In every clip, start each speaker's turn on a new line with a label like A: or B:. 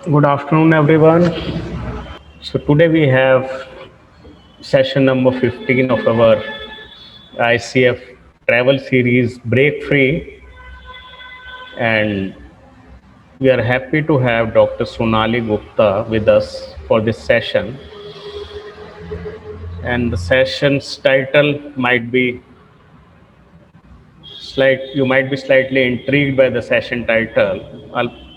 A: Good afternoon, everyone. So today we have session number 15 of our ICF travel series Break Free, and we are happy to have Dr. Sonali Gupta with us for this session. And the session's title might be you might be slightly intrigued by the session title,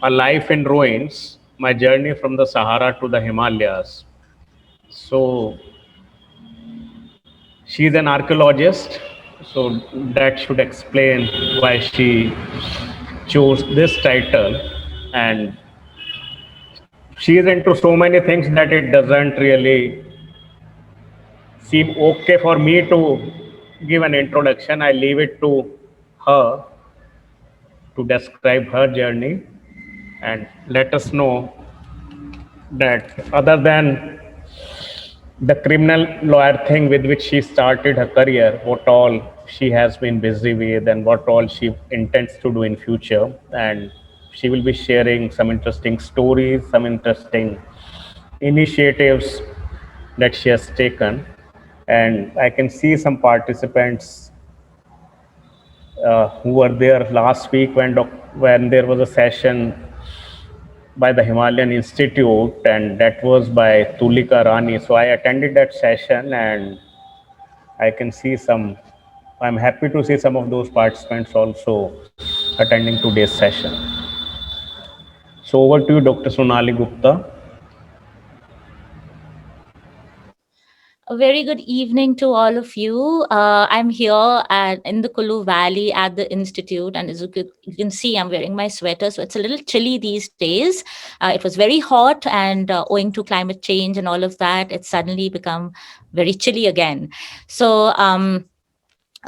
A: A Life in Ruins: My Journey from the Sahara to the Himalayas. So she's an archaeologist, so that should explain why she chose this title. And she is into so many things that it doesn't really seem okay for me to give an introduction. I leave it to her to describe her journey and let us know that other than the criminal lawyer thing with which she started her career, what all she has been busy with and what all she intends to do in future. And she will be sharing some interesting stories, some interesting initiatives that she has taken. And I can see some participants who were there last week when there was a session by the Himalayan Institute, and that was by Tulika Rani. So I attended that session, and I can see some. I'm happy to see some of those participants also attending today's session. So over to you, Dr. Sonali Gupta.
B: A very good evening to all of you. I'm here in the Kulu Valley at the Institute, and as you can see, I'm wearing my sweater, so it's a little chilly these days. It was very hot, and owing to climate change and all of that, it's suddenly become very chilly again. So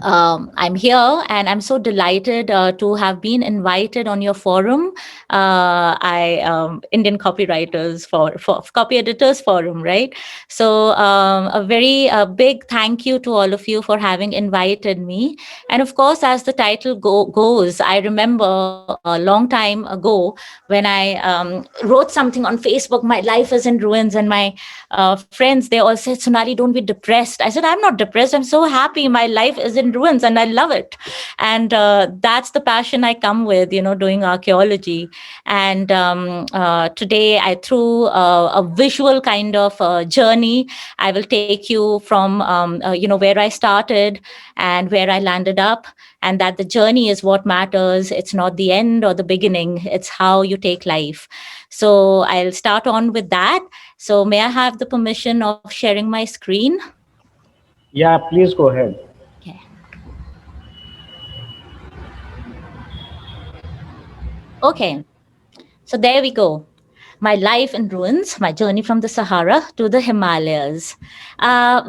B: I'm here and I'm so delighted to have been invited on your forum. I Indian Copywriters for Copy Editors Forum, right? So a very big thank you to all of you for having invited me. And of course, as the title goes, I remember a long time ago when I wrote something on Facebook, my life is in ruins, and my friends, they all said, Sonali, don't be depressed. I said, I'm not depressed. I'm so happy. My life is in ruins and I love it. And that's the passion I come with, doing archaeology. And today, through a visual kind of journey, I will take you from, where I started and where I landed up, and that the journey is what matters. It's not the end or the beginning, it's how you take life. So I'll start on with that. So, may I have the permission of sharing my screen?
A: Yeah, please go ahead.
B: Okay. Okay. So, there we go. My life in ruins, my journey from the Sahara to the Himalayas.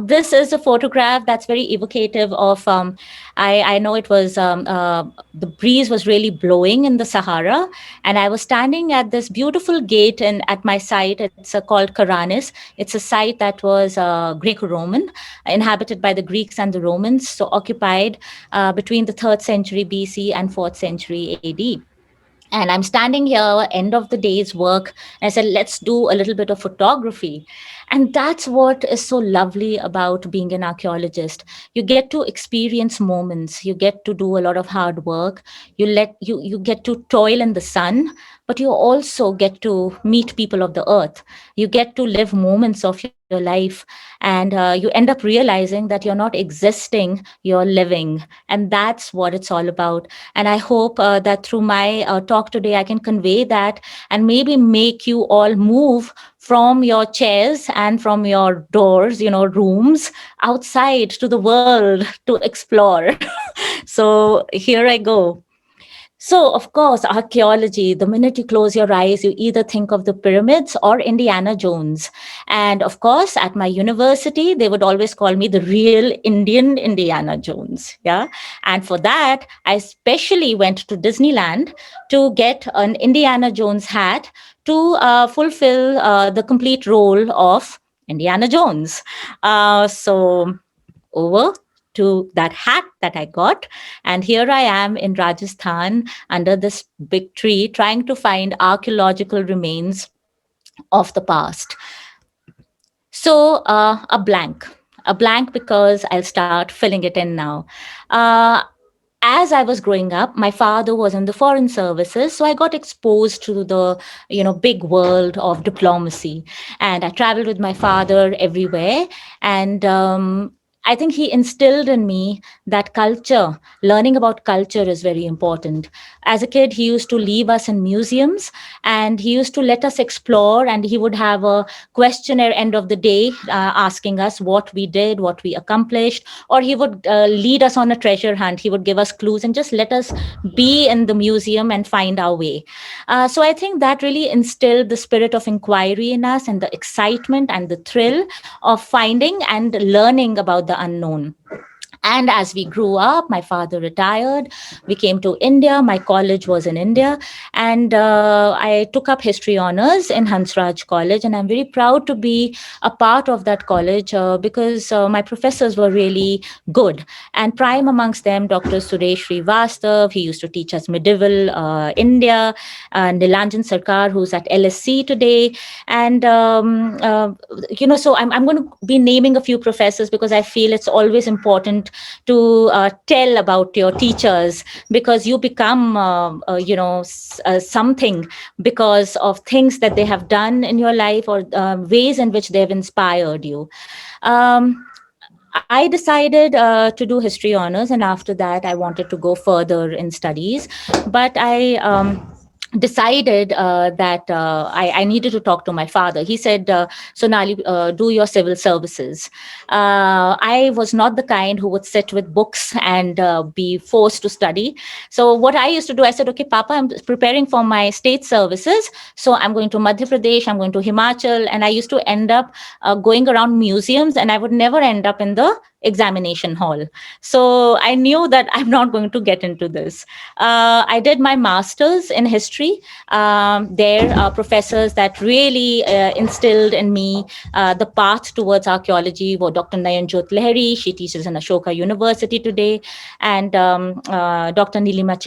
B: This is a photograph that's very evocative of. I know it was the breeze was really blowing in the Sahara, and I was standing at this beautiful gate and at my site. It's called Karanis. It's a site that was Greco-Roman, inhabited by the Greeks and the Romans, so occupied between the third century BC and fourth century AD. And I'm standing here end of the day's work, and I said, let's do a little bit of photography. And that's what is so lovely about being an archaeologist. You get to experience moments, you get to do a lot of hard work, you get to toil in the sun, but you also get to meet people of the earth. You get to live moments of your life, and you end up realizing that you're not existing, you're living. And that's what it's all about. And I hope that through my talk today, I can convey that and maybe make you all move from your chairs and from your doors, rooms, outside to the world to explore. So here I go. So, of course, archaeology, the minute you close your eyes, you either think of the pyramids or Indiana Jones. And of course, at my university, they would always call me the real Indian Indiana Jones. Yeah. And for that, I specially went to Disneyland to get an Indiana Jones hat to fulfill the complete role of Indiana Jones. So, over to that hat that I got. And here I am in Rajasthan under this big tree trying to find archaeological remains of the past. So a blank because I'll start filling it in now. Uh, as I was growing up, my father was in the foreign services, so I got exposed to the big world of diplomacy, and I traveled with my father everywhere, and I think he instilled in me that learning about culture is very important. As a kid, he used to leave us in museums and he used to let us explore, and he would have a questionnaire end of the day asking us what we did, what we accomplished, or he would lead us on a treasure hunt. He would give us clues and just let us be in the museum and find our way. So I think that really instilled the spirit of inquiry in us and the excitement and the thrill of finding and learning about the unknown. And as we grew up, my father retired. We came to India. My college was in India. And I took up history honors in Hansraj College. And I'm very proud to be a part of that college because my professors were really good. And prime amongst them, Dr. Suresh Srivastav, he used to teach us medieval India, Nilanjan Sarkar, who's at LSC today. And, so I'm going to be naming a few professors because I feel it's always important to tell about your teachers, because you become something because of things that they have done in your life, or ways in which they've inspired you. I decided to do history honors, and after that I wanted to go further in studies, but I decided that I needed to talk to my father. He said, Sonali, do your civil services. I was not the kind who would sit with books and be forced to study. So what I used to do, I said, okay, Papa, I'm preparing for my state services. So I'm going to Madhya Pradesh, I'm going to Himachal. And I used to end up going around museums, and I would never end up in the examination hall. So I knew that I'm not going to get into this. I did my master's in history. There are professors that really instilled in me the path towards archaeology were Dr. Nayanjot Lahiri. She teaches in Ashoka University today, and Dr. Nilima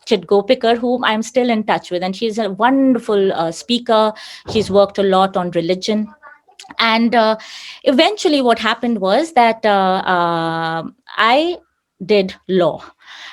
B: Chitgopikar, whom I'm still in touch with. And she's a wonderful speaker. She's worked a lot on religion. And eventually, what happened was that I did law.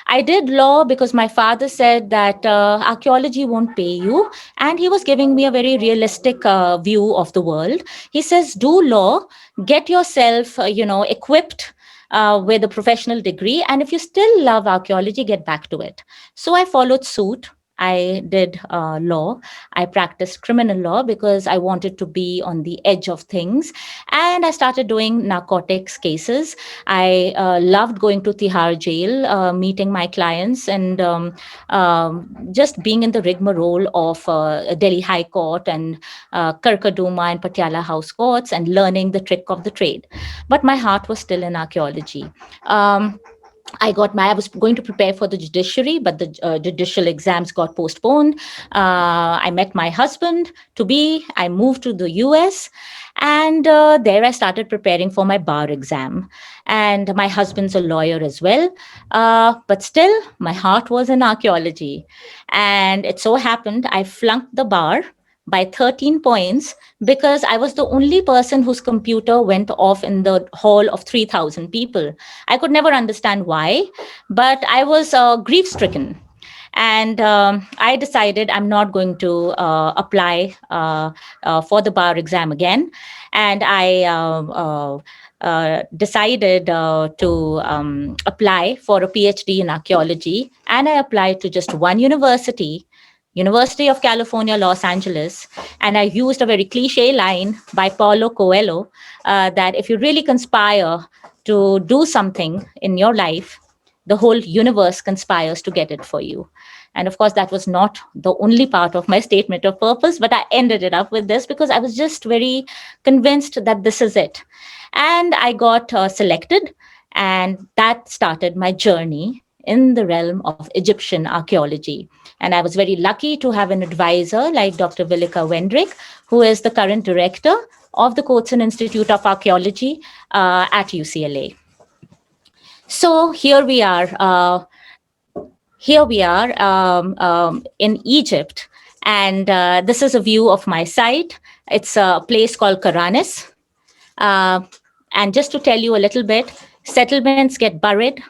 B: I did law because my father said that archaeology won't pay you. And he was giving me a very realistic view of the world. He says, do law, get yourself, equipped with a professional degree. And if you still love archaeology, get back to it. So I followed suit. I did law. I practiced criminal law because I wanted to be on the edge of things. And I started doing narcotics cases. I loved going to Tihar jail, meeting my clients, and just being in the rigmarole of Delhi High Court and Karkaduma and Patiala House Courts, and learning the trick of the trade. But my heart was still in archaeology. I was going to prepare for the judiciary, but the judicial exams got postponed. I met my husband to be. I moved to the US, and there I started preparing for my bar exam. And my husband's a lawyer as well, but still, my heart was in archaeology. And it so happened I flunked the bar by 13 points because I was the only person whose computer went off in the hall of 3,000 people. I could never understand why, but I was grief stricken. And I decided I'm not going to apply for the bar exam again. And I decided to apply for a PhD in archaeology. And I applied to just one university, University of California, Los Angeles. And I used a very cliche line by Paulo Coelho that if you really conspire to do something in your life, the whole universe conspires to get it for you. And of course, that was not the only part of my statement of purpose, but I ended it up with this because I was just very convinced that this is it. And I got selected, and that started my journey in the realm of Egyptian archaeology. And I was very lucky to have an advisor like Dr. Vilika Wendrick, who is the current director of the Coatson Institute of Archaeology at UCLA. So here we are. In Egypt. And this is a view of my site. It's a place called Karanis. Uh, and just to tell you a little bit, settlements get buried,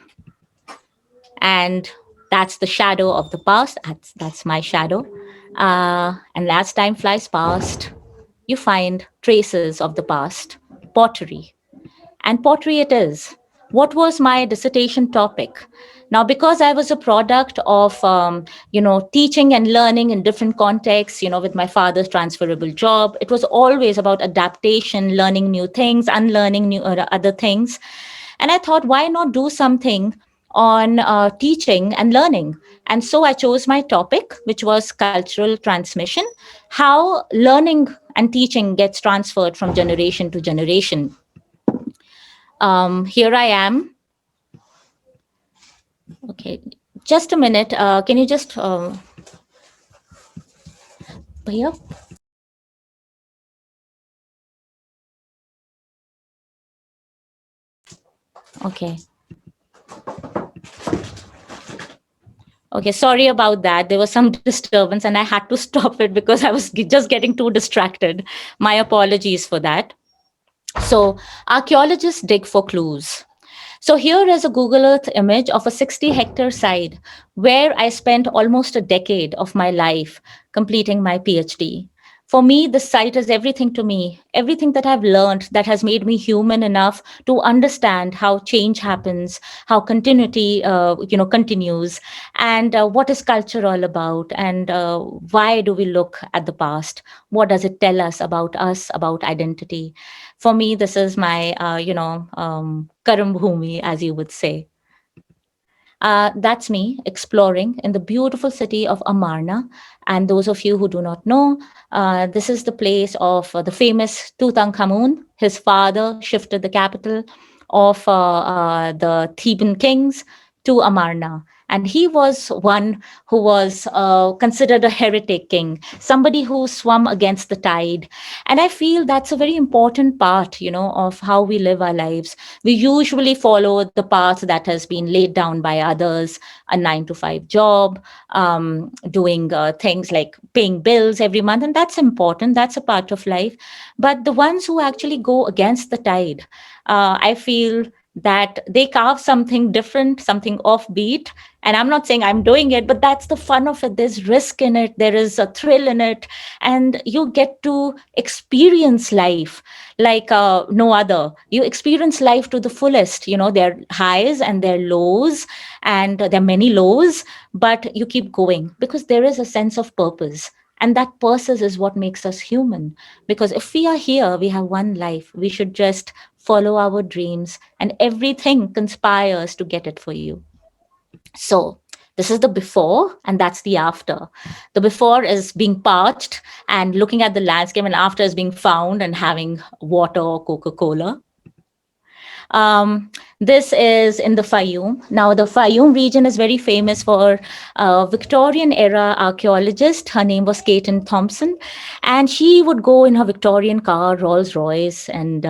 B: and that's the shadow of the past. That's my shadow. And as time flies past, you find traces of the past, pottery, and pottery it is. What was my dissertation topic? Now, because I was a product of teaching and learning in different contexts, with my father's transferable job, it was always about adaptation, learning new things, unlearning new other things. And I thought, why not do something on teaching and learning? And so I chose my topic, which was cultural transmission, how learning and teaching gets transferred from generation to generation. Here I am. Okay, just a minute. Can you just, Bhaiya? Okay. Okay, sorry about that. There was some disturbance and I had to stop it because I was just getting too distracted. My apologies for that. So, archaeologists dig for clues. So here is a Google Earth image of a 60-hectare site where I spent almost a decade of my life completing my PhD. For me, this site is everything to me, everything that I've learned that has made me human enough to understand how change happens, how continuity, continues, and what is culture all about, and why do we look at the past? What does it tell us, about identity? For me, this is my, Karam Bhumi, as you would say. That's me exploring in the beautiful city of Amarna. And those of you who do not know, this is the place of the famous Tutankhamun. His father shifted the capital of the Theban kings to Amarna. And he was one who was considered a heretic king, somebody who swum against the tide. And I feel that's a very important part, of how we live our lives. We usually follow the path that has been laid down by others, a 9 to 5 job, doing things like paying bills every month. And that's important. That's a part of life. But the ones who actually go against the tide, I feel that they carve something different, something offbeat. And I'm not saying I'm doing it, but that's the fun of it. There's risk in it, there is a thrill in it, and you get to experience life like no other. You experience life to the fullest. There are highs and there are lows, and there are many lows, but you keep going because there is a sense of purpose. And that purpose is what makes us human. Because if we are here, we have one life. We should just follow our dreams, and everything conspires to get it for you. So, this is the before, and that's the after. The before is being parched and looking at the landscape, and after is being found and having water or Coca Cola. This is in the Fayoum. Now, the Fayoum region is very famous for a Victorian era archaeologist. Her name was Caton Thompson. And she would go in her Victorian car, Rolls Royce, and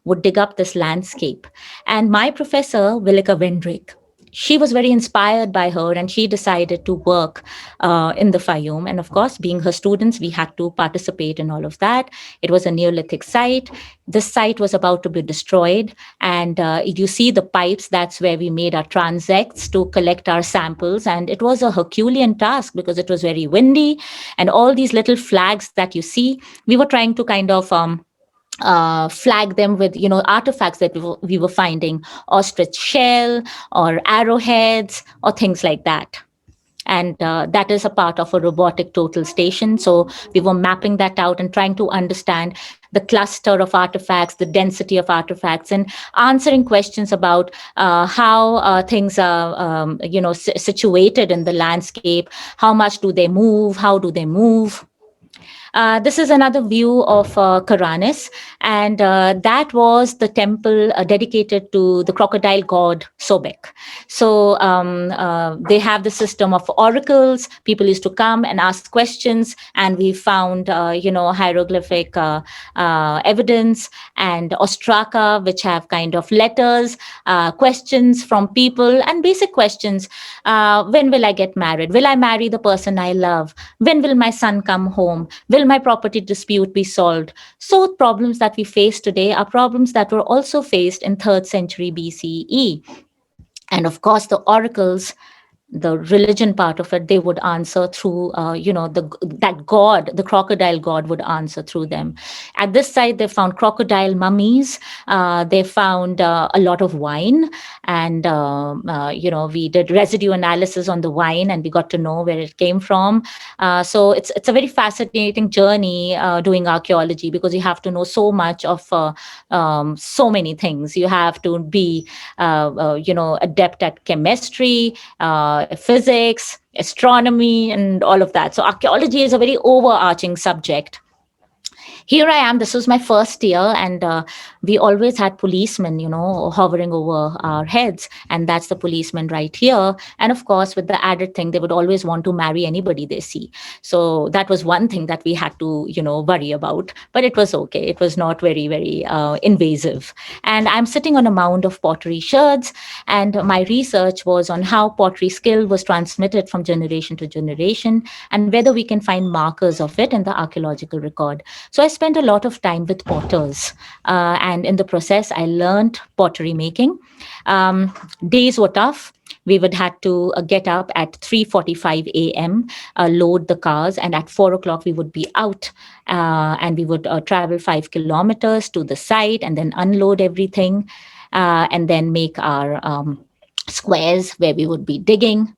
B: would dig up this landscape. And my professor, Willika Wendrick, she was very inspired by her, and she decided to work in the Fayoum. And of course, being her students, we had to participate in all of that. It was a Neolithic site. This site was about to be destroyed. And you see the pipes, that's where we made our transects to collect our samples. And it was a Herculean task because it was very windy. And all these little flags that you see, we were trying to kind of flag them with artifacts that we were finding, ostrich shell or arrowheads or things like that. And that is a part of a robotic total station. So we were mapping that out and trying to understand the cluster of artifacts, the density of artifacts, and answering questions about how things are situated in the landscape. How much do they move? How do they move? This is another view of Karanis, and that was the temple dedicated to the crocodile god Sobek. So they have the system of oracles. People used to come and ask questions, and we found, hieroglyphic evidence and ostraka, which have kind of letters, questions from people, and basic questions. When will I get married? Will I marry the person I love? When will my son come home? Will my property dispute be solved? So, problems that we face today are problems that were also faced in 3rd century BCE. And of course, the oracles, the religion part of it, they would answer through that god, the crocodile god, would answer through them. At this site they found crocodile mummies. They found a lot of wine, and we did residue analysis on the wine, and we got to know where it came from. So it's a very fascinating journey doing archaeology, because you have to know so much of so many things. You have to be adept at chemistry, physics, astronomy, and all of that. So archaeology is a very overarching subject. Here I am. This was my first year, and we always had policemen, hovering over our heads, and that's the policeman right here. And of course, with the added thing, they would always want to marry anybody they see. So that was one thing that we had to, worry about. But it was okay. It was not very, very invasive. And I'm sitting on a mound of pottery sherds, and my research was on how pottery skill was transmitted from generation to generation, and whether we can find markers of it in the archaeological record. So I spent a lot of time with potters, and in the process, I learned pottery making. Days were tough. We would have to get up at 3:45 a.m., load the cars, and at 4 o'clock we would be out, and we would travel 5 kilometers to the site, and then unload everything, and then make our squares where we would be digging.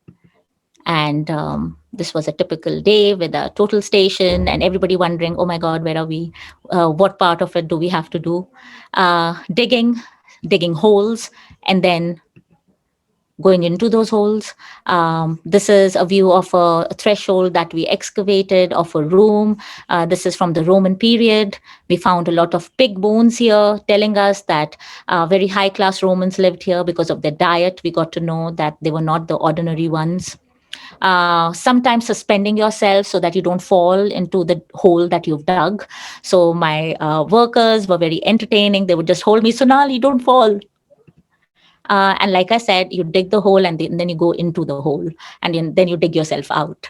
B: And this was a typical day with a total station, and everybody wondering, oh my God, where are we? What part of it do we have to do? Digging holes, and then going into those holes. This is a view of a threshold that we excavated of a room. This is from the Roman period. We found a lot of pig bones here, telling us that very high class Romans lived here because of their diet. We got to know that they were not the ordinary ones. Sometimes suspending yourself so that you don't fall into the hole that you've dug. So my workers were very entertaining. They would just hold me, Sonali, don't fall. And like I said, you dig the hole, and then you go into the hole, and then you dig yourself out.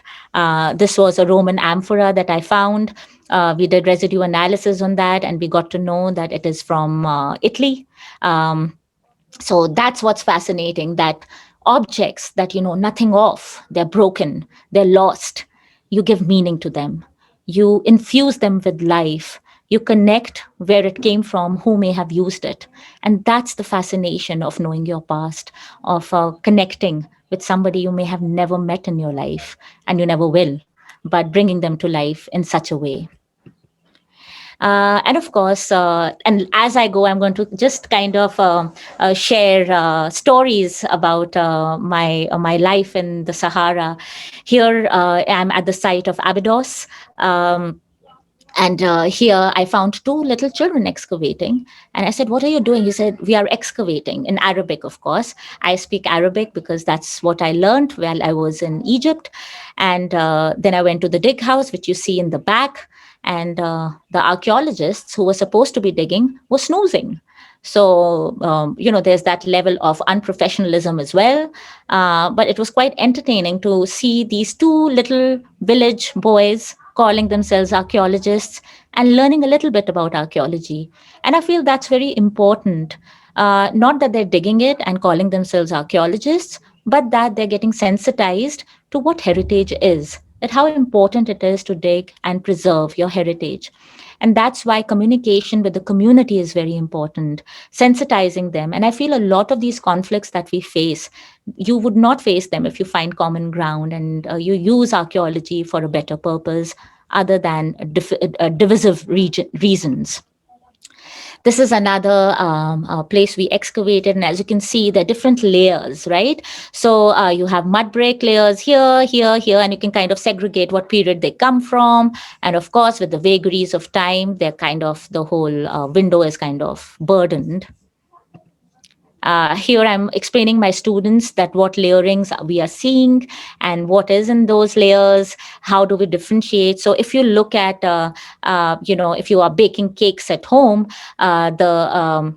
B: This was a Roman amphora that I found. We did residue analysis on that, and we got to know that it is from Italy. So that's what's fascinating, that objects that you know nothing of, they're broken, they're lost, you give meaning to them, you infuse them with life, you connect where it came from, who may have used it. And that's the fascination of knowing your past, of connecting with somebody you may have never met in your life, and you never will, but bringing them to life in such a way. And of course, and as I go, I'm going to just kind of share stories about my life in the Sahara. Here, I'm at the site of Abydos. And here I found two little children excavating. And I said, what are you doing? He said, we are excavating, in Arabic, of course. I speak Arabic because that's what I learned while I was in Egypt. And then I went to the dig house, which you see in the back. And the archaeologists who were supposed to be digging were snoozing. So, there's that level of unprofessionalism as well. But it was quite entertaining to see these two little village boys calling themselves archaeologists and learning a little bit about archaeology. And I feel that's very important. Not that they're digging it and calling themselves archaeologists, but that they're getting sensitized to what heritage is, that how important it is to dig and preserve your heritage. And that's why communication with the community is very important, sensitizing them. And I feel a lot of these conflicts that we face, you would not face them if you find common ground and you use archaeology for a better purpose other than divisive reasons. This is another place we excavated, and as you can see, there are different layers, right? So you have mud brick layers here, here, here, and you can kind of segregate what period they come from. And of course, with the vagaries of time, they're kind of the whole window is kind of burdened. Here I'm explaining my students that what layerings we are seeing and what is in those layers, how do we differentiate. So if you look at, if you are baking cakes at home, the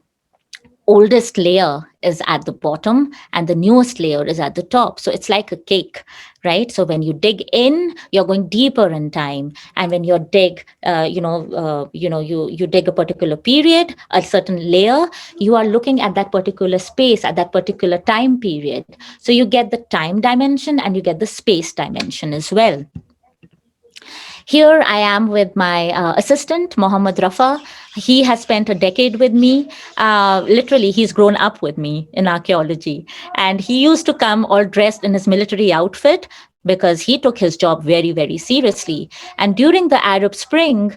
B: oldest layer is at the bottom and the newest layer is at the top. So it's like a cake, right? So when you dig in, you're going deeper in time, and when you dig, you dig a particular period, a certain layer, you are looking at that particular space at that particular time period. So you get the time dimension and you get the space dimension as well. Here I am with my assistant, Mohammad Rafa. He has spent a decade with me. Literally, he's grown up with me in archaeology. And he used to come all dressed in his military outfit because he took his job very, very seriously. And during the Arab Spring,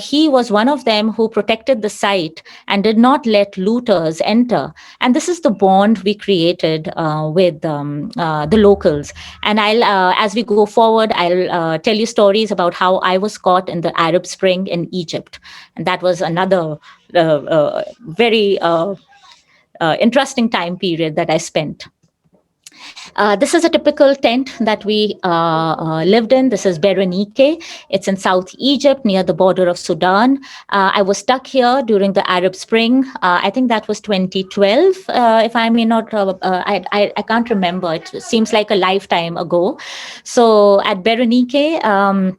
B: he was one of them who protected the site and did not let looters enter. And this is the bond we created with the locals. And as we go forward, I'll tell you stories about how I was caught in the Arab Spring in Egypt. And that was another very interesting time period that I spent. This is a typical tent that we lived in. This is Berenike. It's in South Egypt near the border of Sudan. I was stuck here during the Arab Spring. I think that was 2012, if I may not, I can't remember. It seems like a lifetime ago. So at Berenike,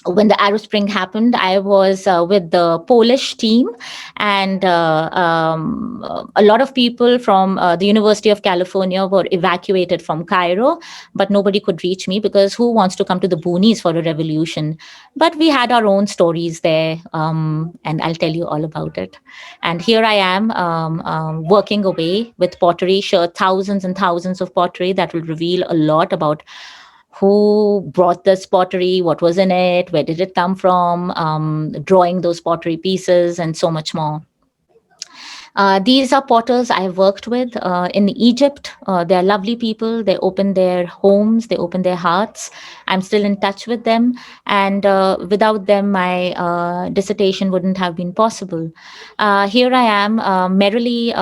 B: when the Arab Spring happened, I was with the Polish team, and a lot of people from the University of California were evacuated from Cairo, but nobody could reach me because who wants to come to the boonies for a revolution? But we had our own stories there, and I'll tell you all about it. And here I am working away with pottery, sure, thousands and thousands of pottery that will reveal a lot about who brought this pottery, what was in it, where did it come from, drawing those pottery pieces, and so much more. These are potters I've worked with in Egypt. They're lovely people. They open their homes, they open their hearts. I'm still in touch with them. And without them, my dissertation wouldn't have been possible. Here I am merrily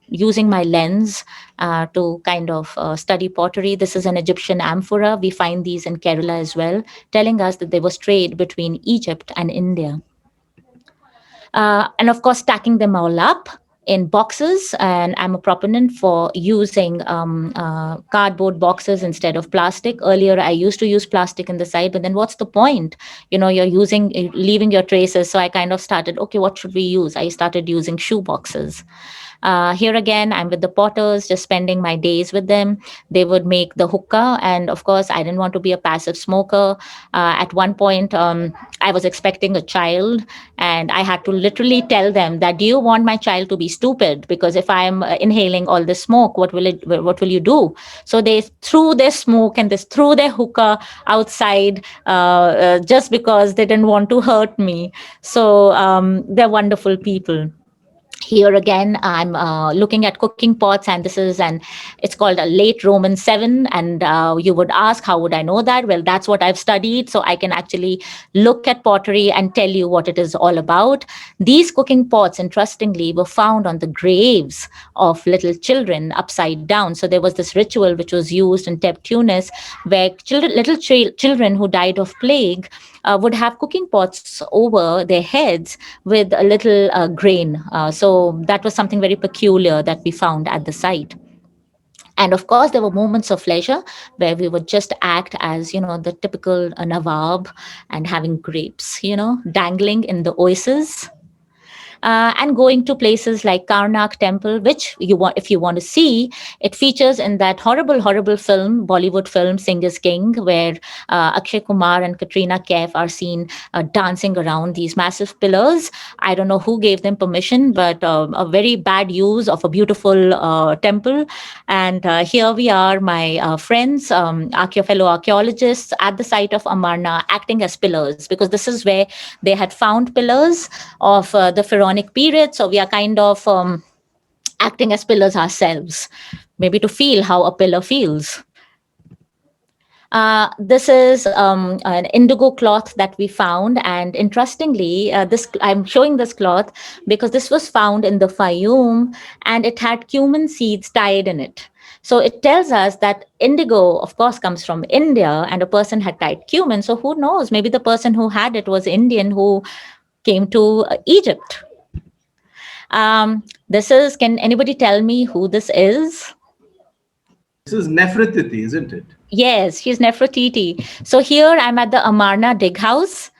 B: using my lens to kind of study pottery. This is an Egyptian amphora. We find these in Kerala as well, telling us that there was trade between Egypt and India. And of course, stacking them all up in boxes. And I'm a proponent for using cardboard boxes instead of plastic. Earlier, I used to use plastic in the side, but then what's the point? You're leaving your traces. So I kind of started, okay, what should we use? I started using shoe boxes. Here again, I'm with the potters, just spending my days with them. They would make the hookah. And of course, I didn't want to be a passive smoker. At one point, I was expecting a child, and I had to literally tell them that, do you want my child to be stupid? Because if I'm inhaling all this smoke, what will you do? So they threw their smoke and they threw their hookah outside just because they didn't want to hurt me. So they're wonderful people. Here again, I'm looking at cooking pots, and it's called a late Roman 7. And you would ask, how would I know that? Well, that's what I've studied. So I can actually look at pottery and tell you what it is all about. These cooking pots, interestingly, were found on the graves of little children upside down. So there was this ritual which was used in Teb, Tunis, where little children who died of plague would have cooking pots over their heads with a little grain. So that was something very peculiar that we found at the site. And of course, there were moments of leisure where we would just act as, the typical Nawab and having grapes, dangling in the oasis. And going to places like Karnak Temple, which if you want to see, it features in that horrible, horrible film, Bollywood film, Singh is King, where Akshay Kumar and Katrina Kaif are seen dancing around these massive pillars. I don't know who gave them permission, but a very bad use of a beautiful temple. And here we are, my friends, fellow archaeologists at the site of Amarna, acting as pillars, because this is where they had found pillars of the pharaoh pharaonic period, so we are kind of acting as pillars ourselves, maybe to feel how a pillar feels. This is an indigo cloth that we found, and interestingly, this I'm showing this cloth because this was found in the Fayoum, and it had cumin seeds tied in it. So it tells us that indigo, of course, comes from India, and a person had tied cumin. So who knows? Maybe the person who had it was Indian who came to Egypt. This is. Can anybody tell me who this is?
C: This is Nefertiti, isn't it?
B: Yes, she's Nefertiti. So here I'm at the Amarna dig house.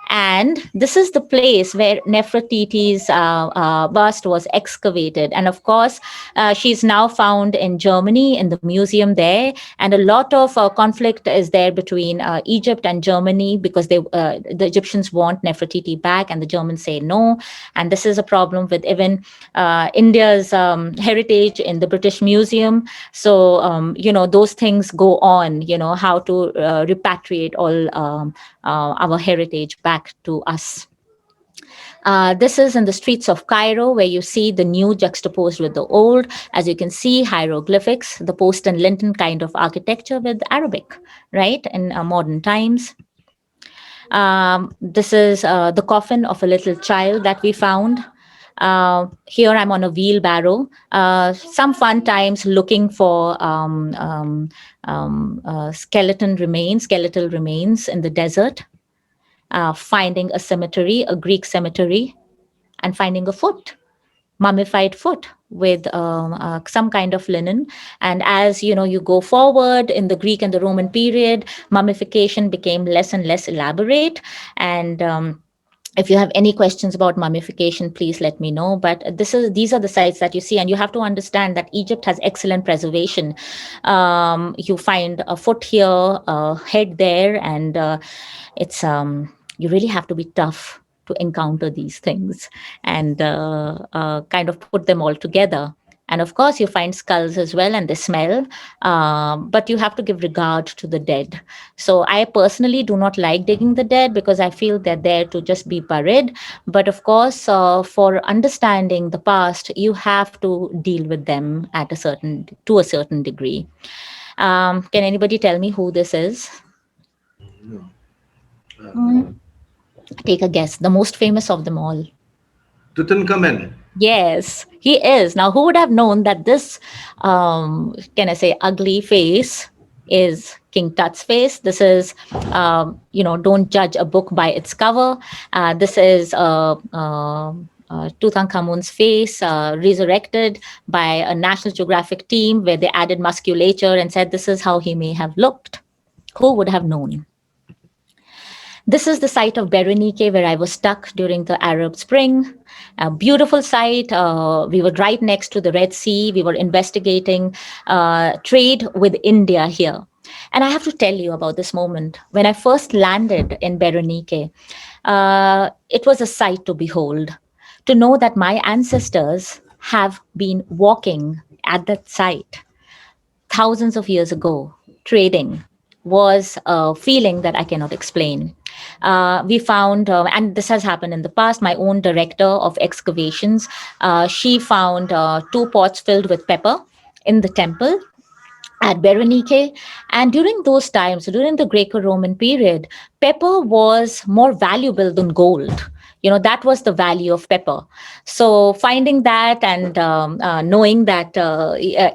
B: And this is the place where Nefertiti's bust was excavated. And of course, she's now found in Germany in the museum there. And a lot of conflict is there between Egypt and Germany because the Egyptians want Nefertiti back and the Germans say no. And this is a problem with even India's heritage in the British Museum. So, those things go on, how to repatriate all our heritage back to us. This is in the streets of Cairo, where you see the new juxtaposed with the old. As you can see, hieroglyphics, the post and lintel kind of architecture with Arabic, right, in modern times. This is the coffin of a little child that we found. Here I'm on a wheelbarrow. Some fun times looking for skeletal remains in the desert. Finding a cemetery, a Greek cemetery, and finding a foot, mummified foot with some kind of linen. And as you go forward in the Greek and the Roman period, mummification became less and less elaborate. And if you have any questions about mummification, please let me know. But these are the sites that you see, and you have to understand that Egypt has excellent preservation. You find a foot here, a head there, and it's you really have to be tough to encounter these things and kind of put them all together. And of course, you find skulls as well, and they smell, but you have to give regard to the dead. So I personally do not like digging the dead because I feel they're there to just be buried. But of course, for understanding the past, you have to deal with them to a certain degree. Can anybody tell me who this is?
C: No.
B: Take a guess. The most famous of them all.
C: Tutankhamen.
B: Yes, he is. Now, who would have known that this, can I say, ugly face is King Tut's face? This is, don't judge a book by its cover. This is Tutankhamun's face resurrected by a National Geographic team where they added musculature and said this is how he may have looked. Who would have known? This is the site of Berenike where I was stuck during the Arab Spring. A beautiful site. We were right next to the Red Sea. We were investigating trade with India here. And I have to tell you about this moment. When I first landed in Berenike, it was a sight to behold. To know that my ancestors have been walking at that site thousands of years ago, trading, was a feeling that I cannot explain. We found, and this has happened in the past, my own director of excavations, she found 2 pots filled with pepper in the temple at Berenike. And during those times, during the Greco-Roman period, pepper was more valuable than gold. That was the value of pepper. So finding that and knowing that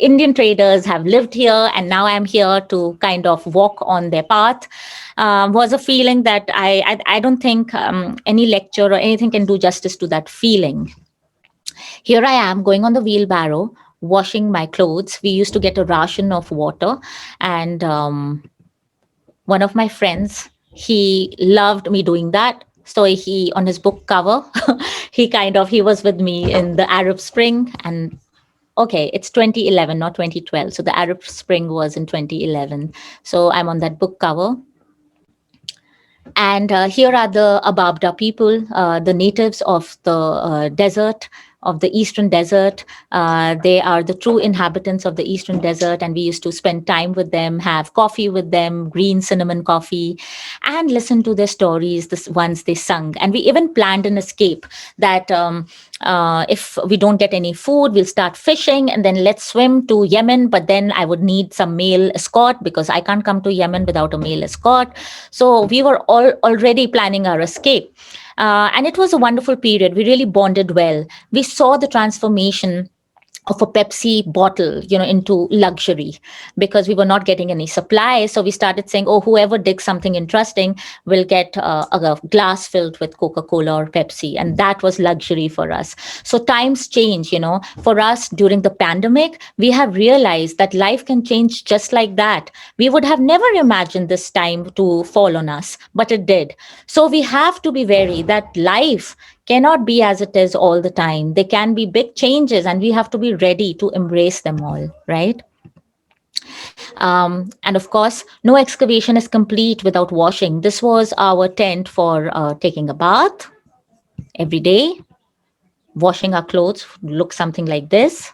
B: Indian traders have lived here and now I'm here to kind of walk on their path was a feeling that I don't think any lecture or anything can do justice to that feeling. Here I am going on the wheelbarrow, washing my clothes. We used to get a ration of water, and one of my friends, he loved me doing that. So he, on his book cover, he was with me in the Arab Spring. And okay, it's 2011, not 2012. So the Arab Spring was in 2011. So I'm on that book cover. And here are the Ababda people, the natives of the desert of the Eastern Desert. They are the true inhabitants of the Eastern Desert, and we used to spend time with them, have coffee with them, green cinnamon coffee, and listen to their stories, the ones they sung. And we even planned an escape that if we don't get any food, we'll start fishing and then let's swim to Yemen. But then I would need some male escort because I can't come to Yemen without a male escort. So we were all already planning our escape. And it was a wonderful period. We really bonded well. We saw the transformation of a Pepsi bottle, into luxury because we were not getting any supply. So we started saying, oh, whoever digs something interesting will get a glass filled with Coca-Cola or Pepsi. And that was luxury for us. So times change, for us during the pandemic, we have realized that life can change just like that. We would have never imagined this time to fall on us, but it did. So we have to be wary that life cannot be as it is all the time. There can be big changes, and we have to be ready to embrace them all, right? And of course, no excavation is complete without washing. This was our tent for taking a bath every day. Washing our clothes look something like this.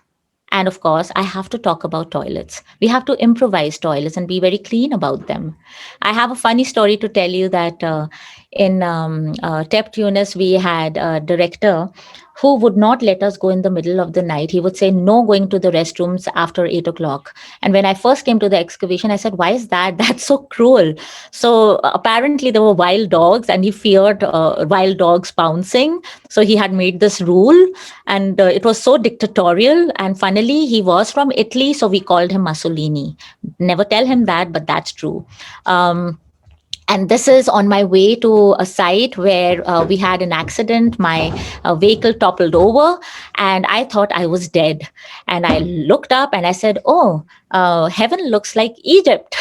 B: And of course, I have to talk about toilets. We have to improvise toilets and be very clean about them. I have a funny story to tell you that in TEP Tunis, we had a director who would not let us go in the middle of the night. He would say, no going to the restrooms after 8 o'clock. And when I first came to the excavation, I said, why is that? That's so cruel. So apparently there were wild dogs and he feared wild dogs pouncing. So he had made this rule and it was so dictatorial. And finally, he was from Italy. So we called him Mussolini. Never tell him that, but that's true. And this is on my way to a site where we had an accident. My vehicle toppled over and I thought I was dead. And I looked up and I said, oh, heaven looks like Egypt.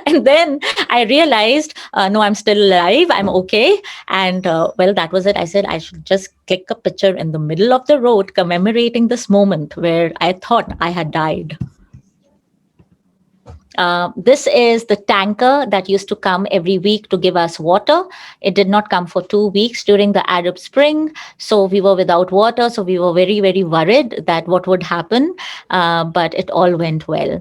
B: And then I realized, no, I'm still alive. I'm okay. And well, that was it. I said, I should just click a picture in the middle of the road commemorating this moment where I thought I had died. This is the tanker that used to come every week to give us water. It did not come for 2 weeks during the Arab Spring. So we were without water. So we were very, very worried that what would happen. But it all went well.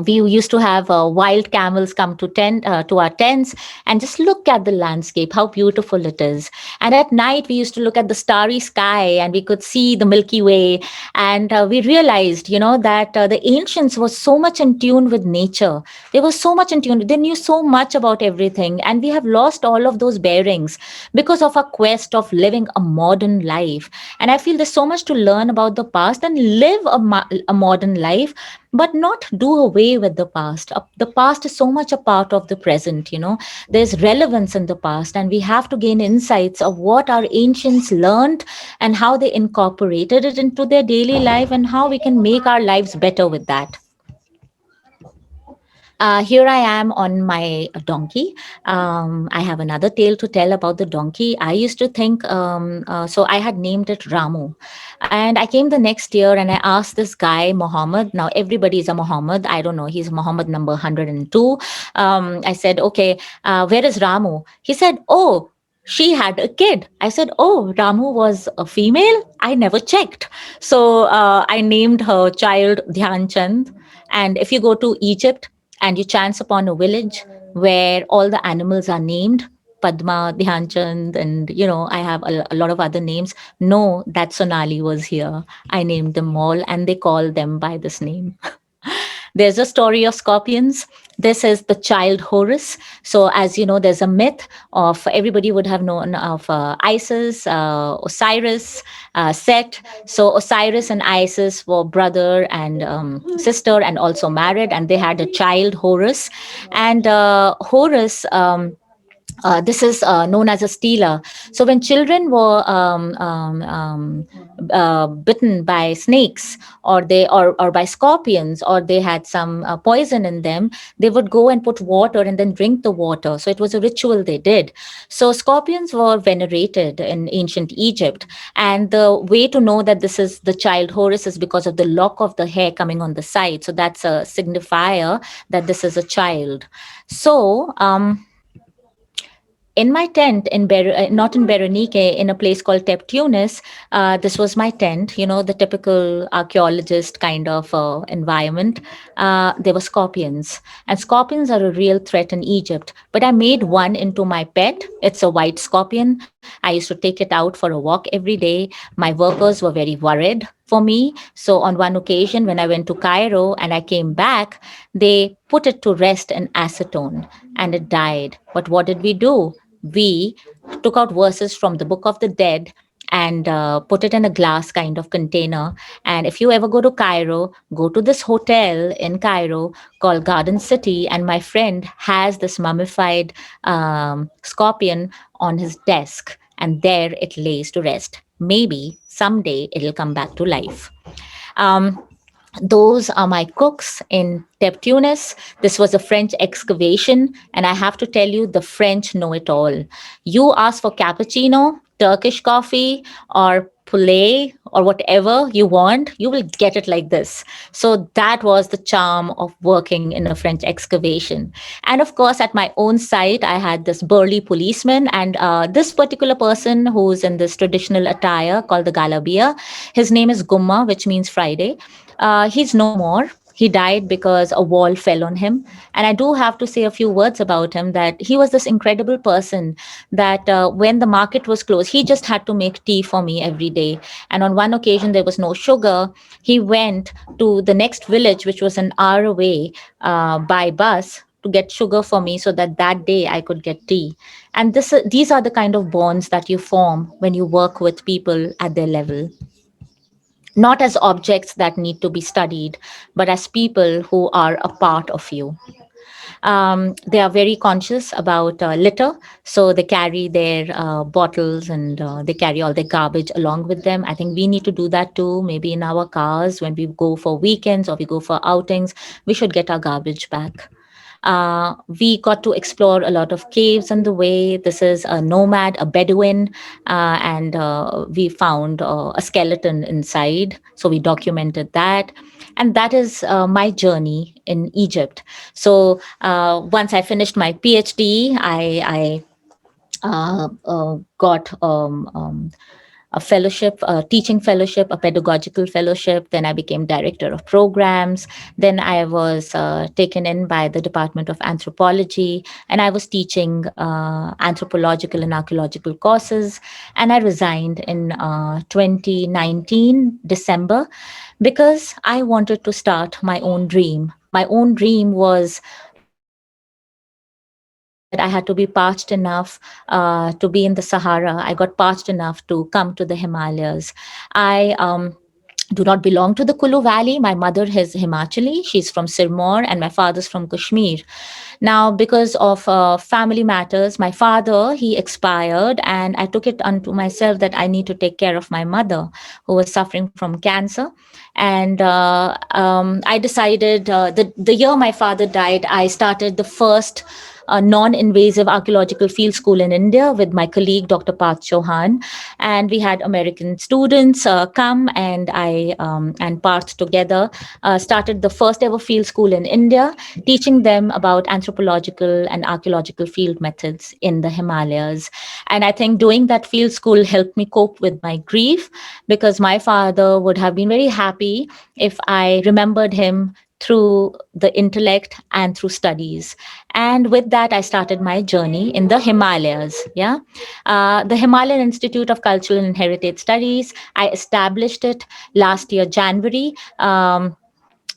B: We used to have wild camels come to our tents and just look at the landscape, how beautiful it is. And at night, we used to look at the starry sky and we could see the Milky Way. And we realized, that the ancients were so much in tune with nature. They were so much in tune. They knew so much about everything. And we have lost all of those bearings because of our quest of living a modern life. And I feel there's so much to learn about the past and live a modern life, but not do away with the past. The past is so much a part of the present, There's relevance in the past, and we have to gain insights of what our ancients learned and how they incorporated it into their daily life and how we can make our lives better with that. Here I am on my donkey. I have another tale to tell about the donkey. I used to think, so I had named it Ramu. And I came the next year and I asked this guy, Muhammad. Now, everybody is a Muhammad. I don't know. He's Muhammad number 102. I said, okay, where is Ramu? He said, oh, she had a kid. I said, oh, Ramu was a female? I never checked. So I named her child Dhyan Chand. And if you go to Egypt, and you chance upon a village where all the animals are named, Padma, Dhyanchand, and, I have a lot of other names. No, that Sonali was here. I named them all and they call them by this name. There's a story of scorpions. This is the child Horus. So as you know, there's a myth of, everybody would have known of Isis, Osiris, Set. So Osiris and Isis were brother and sister and also married, and they had a child Horus. And Horus... this is known as a stealer. So when children were bitten by snakes or by scorpions, or they had some poison in them, they would go and put water and then drink the water. So it was a ritual they did. So scorpions were venerated in ancient Egypt. And the way to know that this is the child Horus is because of the lock of the hair coming on the side. So that's a signifier that this is a child. So, in my tent not in Berenike, in a place called Teptunis, this was my tent, the typical archaeologist kind of environment. There were scorpions, and scorpions are a real threat in Egypt. But I made one into my pet. It's a white scorpion. I used to take it out for a walk every day. My workers were very worried for me. So on one occasion, when I went to Cairo and I came back, they put it to rest in acetone and it died. But what did we do? We took out verses from the Book of the Dead and put it in a glass kind of container. And if you ever go to Cairo, go to this hotel in Cairo called Garden City. And my friend has this mummified scorpion on his desk, and there it lays to rest. Maybe someday it'll come back to life. Um, those are my cooks in Teptunis. This was a French excavation, and I have to tell you, the French know it all. You ask for cappuccino, Turkish coffee, or poulet, or whatever you want, you will get it like this. So that was the charm of working in a French excavation. And of course, at my own site, I had this burly policeman, and this particular person who's in this traditional attire called the Galabia, his name is Gumma, which means Friday. He's no more. He died because a wall fell on him. And I do have to say a few words about him, that he was this incredible person that when the market was closed, he just had to make tea for me every day. And on one occasion, there was no sugar. He went to the next village, which was an hour away by bus, to get sugar for me so that that day I could get tea. And these are the kind of bonds that you form when you work with people at their level, not as objects that need to be studied, but as people who are a part of you. They are very conscious about litter, so they carry their bottles and they carry all their garbage along with them. I think we need to do that too. Maybe in our cars, when we go for weekends or we go for outings, we should get our garbage back. We got to explore a lot of caves on the way. This is a nomad, a Bedouin, and we found a skeleton inside. So we documented that. And that is my journey in Egypt. So once I finished my PhD, I got a fellowship, a teaching fellowship, a pedagogical fellowship. Then I became director of programs. Then I was taken in by the Department of Anthropology, and I was teaching anthropological and archaeological courses. And I resigned in 2019, December, because I wanted to start my own dream. My own dream was that I had to be parched enough to be in the Sahara. I got parched enough to come to the Himalayas. I do not belong to the Kulu Valley. My mother is Himachali. She's from Sirmaur, and my father's from Kashmir. Now, because of family matters, my father, he expired, and I took it unto myself that I need to take care of my mother, who was suffering from cancer. And I decided the year my father died, I started the first non-invasive archaeological field school in India with my colleague, Dr. Parth Chauhan. And we had American students come, and I and Parth together started the first ever field school in India, teaching them about anthropological and archaeological field methods in the Himalayas. And I think doing that field school helped me cope with my grief, because my father would have been very happy if I remembered him through the intellect and through studies. And with that, I started my journey in the Himalayas. Yeah, the Himalayan Institute of Cultural and Heritage Studies. I established it last year, January.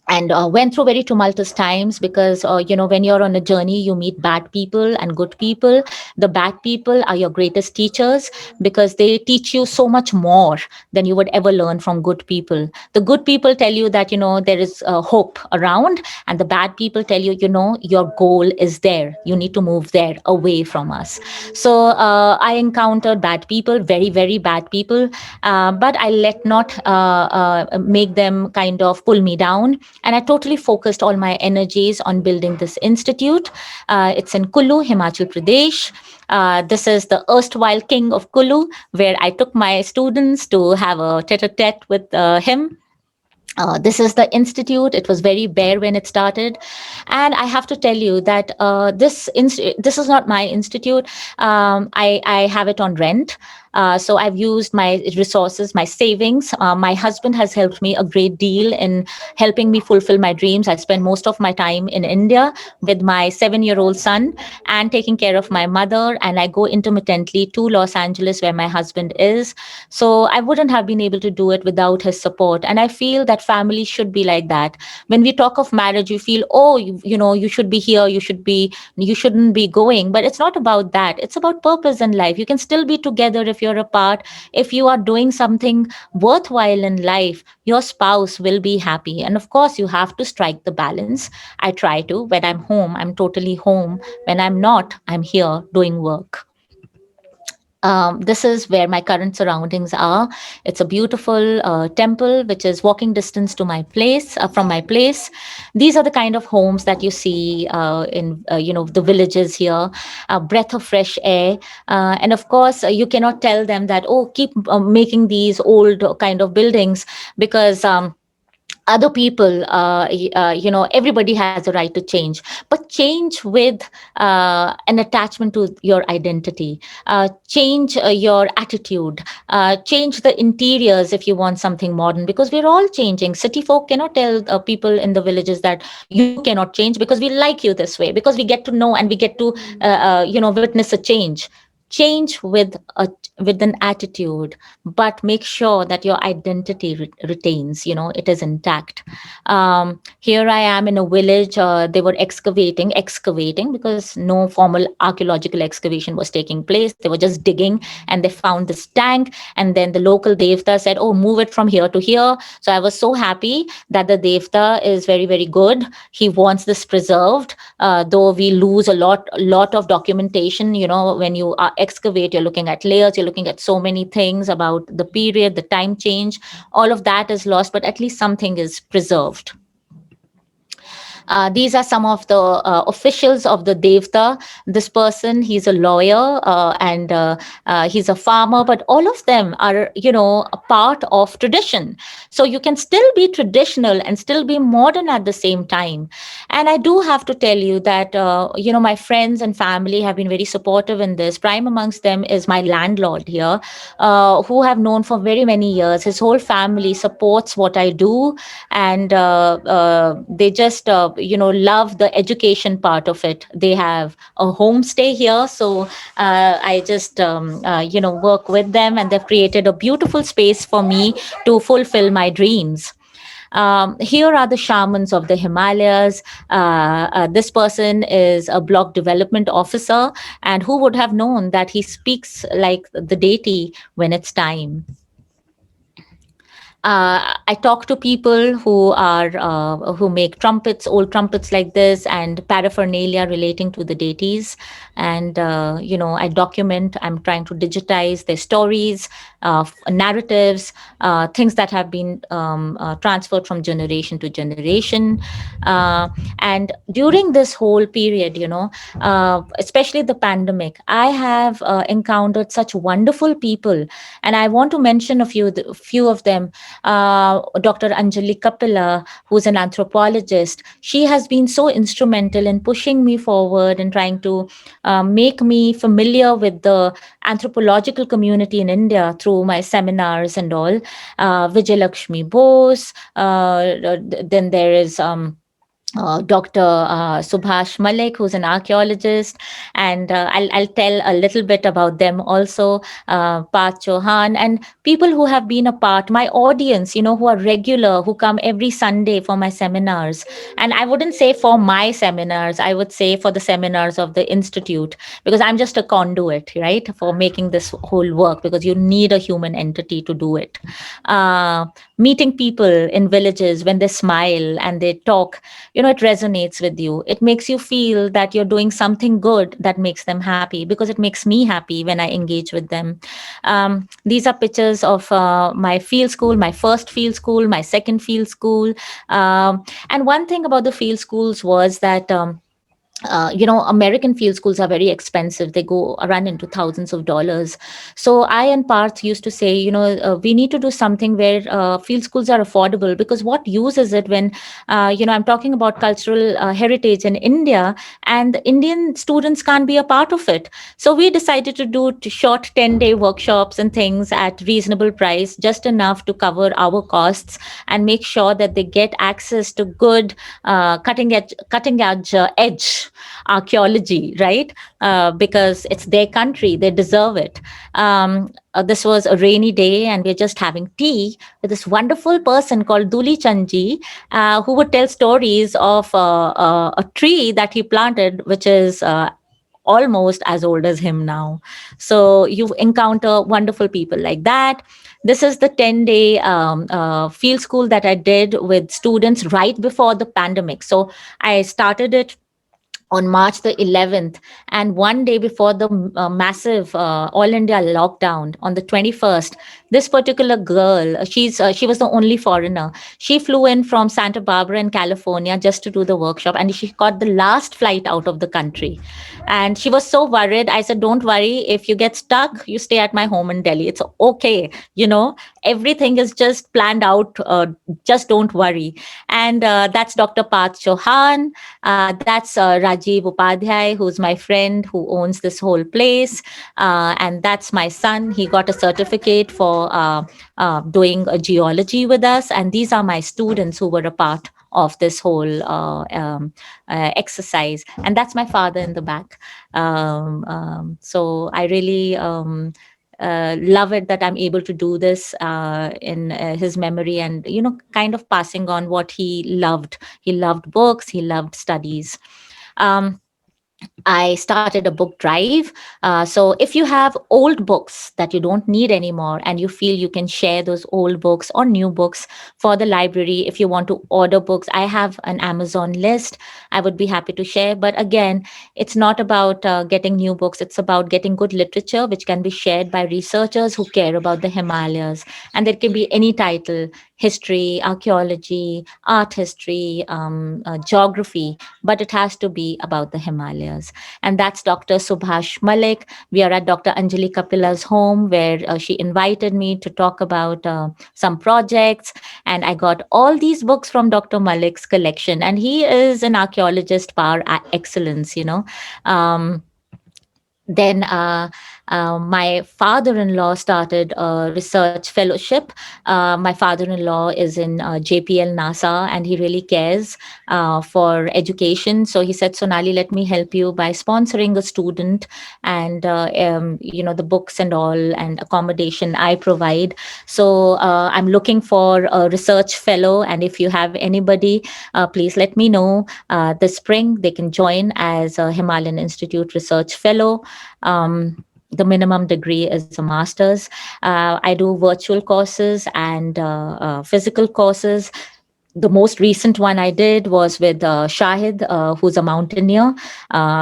B: And went through very tumultuous times, because when you're on a journey, you meet bad people and good people. The bad people are your greatest teachers, because they teach you so much more than you would ever learn from good people. The good people tell you that there is hope around, and the bad people tell you, your goal is there, you need to move there, away from us. So I encountered bad people, very, very bad people, but I let not make them kind of pull me down. And I totally focused all my energies on building this institute. It's in Kulu, Himachal Pradesh. This is the erstwhile king of Kulu, where I took my students to have a tete-a-tete with him. This is the institute. It was very bare when it started, and I have to tell you that this is not my institute. I have it on rent. So I've used my resources, my savings. My husband has helped me a great deal in helping me fulfill my dreams. I spend most of my time in India with my 7-year-old son and taking care of my mother. And I go intermittently to Los Angeles where my husband is. So I wouldn't have been able to do it without his support. And I feel that family should be like that. When we talk of marriage, you feel, oh, you should be here, you shouldn't be going. But it's not about that. It's about purpose in life. You can still be together if you're apart. If you are doing something worthwhile in life, your spouse will be happy. And of course, you have to strike the balance. I try to. When I'm home, I'm totally home. When I'm not, I'm here doing work. This is where my current surroundings are. It's a beautiful temple, which is walking distance to my place, from my place. These are the kind of homes that you see in the villages here. A breath of fresh air, and of course, you cannot tell them that, oh, keep making these old kind of buildings, because other people, everybody has a right to change, but change with an attachment to your identity. Change your attitude. Change the interiors if you want something modern, because we're all changing. City folk cannot tell people in the villages that you cannot change, because we like you this way, because we get to know and we get to witness a change. Change with an attitude, but make sure that your identity retains, it is intact. Here I am in a village. They were excavating, because no formal archaeological excavation was taking place. They were just digging, and they found this tank, and then the local devta said, oh, move it from here to here. So I was so happy that the devta is very, very good. He wants this preserved, though we lose a lot of documentation. When you excavate, you're looking at layers, you're looking at so many things about the period, the time change. All of that is lost, but at least something is preserved. These are some of the officials of the Devta. This person, he's a lawyer, and he's a farmer, but all of them are, a part of tradition. So you can still be traditional and still be modern at the same time. And I do have to tell you that, my friends and family have been very supportive in this. Prime amongst them is my landlord here, who have known for very many years. His whole family supports what I do, and they just, love the education part of it. They have a homestay here, so I just, work with them, and they've created a beautiful space for me to fulfill my dreams. Here are the shamans of the Himalayas. This person is a block development officer, and who would have known that he speaks like the deity when it's time. I talk to people who make trumpets, old trumpets like this, and paraphernalia relating to the deities. And I document. I'm trying to digitize their stories, narratives, things that have been transferred from generation to generation. And during this whole period, especially the pandemic, I have encountered such wonderful people, and I want to mention a few of them. Dr. Anjali Kapila, who's an anthropologist, she has been so instrumental in pushing me forward and trying to make me familiar with the anthropological community in India through my seminars and all. Vijay Lakshmi Bose, then there is Dr. Subhash Malik, who's an archaeologist, and I'll tell a little bit about them also. Parth Chauhan, and people who have been a part, my audience, who are regular, who come every Sunday for my seminars. And I wouldn't say for my seminars, I would say for the seminars of the Institute, because I'm just a conduit, right, for making this whole work, because you need a human entity to do it. Meeting people in villages, when they smile and they talk, it resonates with you. It makes you feel that you're doing something good that makes them happy, because it makes me happy when I engage with them. These are pictures of my field school, my first field school, my second field school. And one thing about the field schools was that American field schools are very expensive. They go run into thousands of dollars. So I and Parth used to say, we need to do something where field schools are affordable, because what use is it when, I'm talking about cultural heritage in India, and the Indian students can't be a part of it. So we decided to do short 10-day workshops and things at reasonable price, just enough to cover our costs and make sure that they get access to good cutting edge archaeology, right? Because it's their country, they deserve it. This was a rainy day, and we're just having tea with this wonderful person called Duli Chanji, who would tell stories of a tree that he planted, which is almost as old as him now. So you encounter wonderful people like that. This is the 10-day field school that I did with students right before the pandemic. So I started it on March the 11th, and one day before the massive all India lockdown on the 21st, this particular girl, she was the only foreigner. She flew in from Santa Barbara in California just to do the workshop, and she got the last flight out of the country. And she was so worried. I said, "Don't worry. If you get stuck, you stay at my home in Delhi. It's okay. Everything is just planned out. Just don't worry." And that's Dr. Parth Chauhan. That's Rajiv Upadhyay, who's my friend who owns this whole place. And that's my son. He got a certificate for doing geology with us. And these are my students who were a part of this whole exercise. And that's my father in the back. So I really love it that I'm able to do this in his memory, and kind of passing on what he loved. He loved books. He loved studies. Um, I started a book drive. So if you have old books that you don't need anymore, and you feel you can share those old books or new books for the library, if you want to order books, I have an Amazon list. I would be happy to share. But again, it's not about getting new books. It's about getting good literature, which can be shared by researchers who care about the Himalayas. And there can be any title: history, archaeology, art history, geography, but it has to be about the Himalayas. And that's Dr. Subhash Malik. We are at Dr. Anjali Kapila's home, where she invited me to talk about some projects. And I got all these books from Dr. Malik's collection. And he is an archaeologist par excellence. Um, then my father-in-law started a research fellowship. My father-in-law is in JPL NASA, and he really cares for education. So he said, "Sonali, let me help you by sponsoring a student, and the books and all and accommodation I provide." So I'm looking for a research fellow, and if you have anybody, please let me know. This spring they can join as a Himalayan Institute research fellow. The minimum degree is a master's. I do virtual courses and physical courses. The most recent one I did was with Shahid, who's a mountaineer.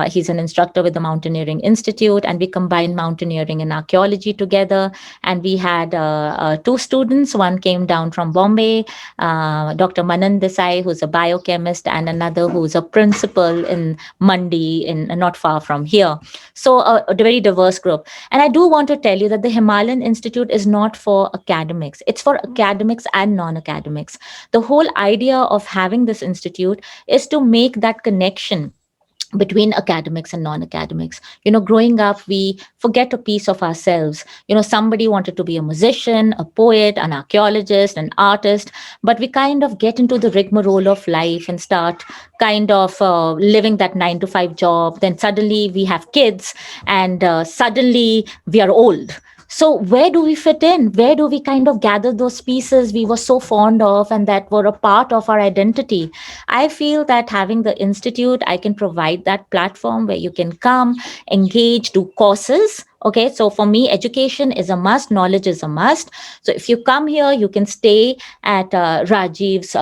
B: He's an instructor with the Mountaineering Institute, and we combined mountaineering and archaeology together. And we had two students. One came down from Bombay, Dr. Manan Desai, who's a biochemist, and another who's a principal in Mandi, not far from here. So a very diverse group. And I do want to tell you that the Himalayan Institute is not for academics. It's for academics and non-academics. The whole idea of having this institute is to make that connection between academics and non-academics. Growing up, we forget a piece of ourselves. Somebody wanted to be a musician, a poet, an archaeologist, an artist, but we kind of get into the rigmarole of life and start kind of living that 9 to 5 job. Then suddenly we have kids, and suddenly we are old. So where do we fit in? Where do we kind of gather those pieces we were so fond of and that were a part of our identity? I feel that having the institute, I can provide that platform where you can come, engage, do courses Okay, so for me, education is a must, knowledge is a must. So if you come here, you can stay at Rajiv's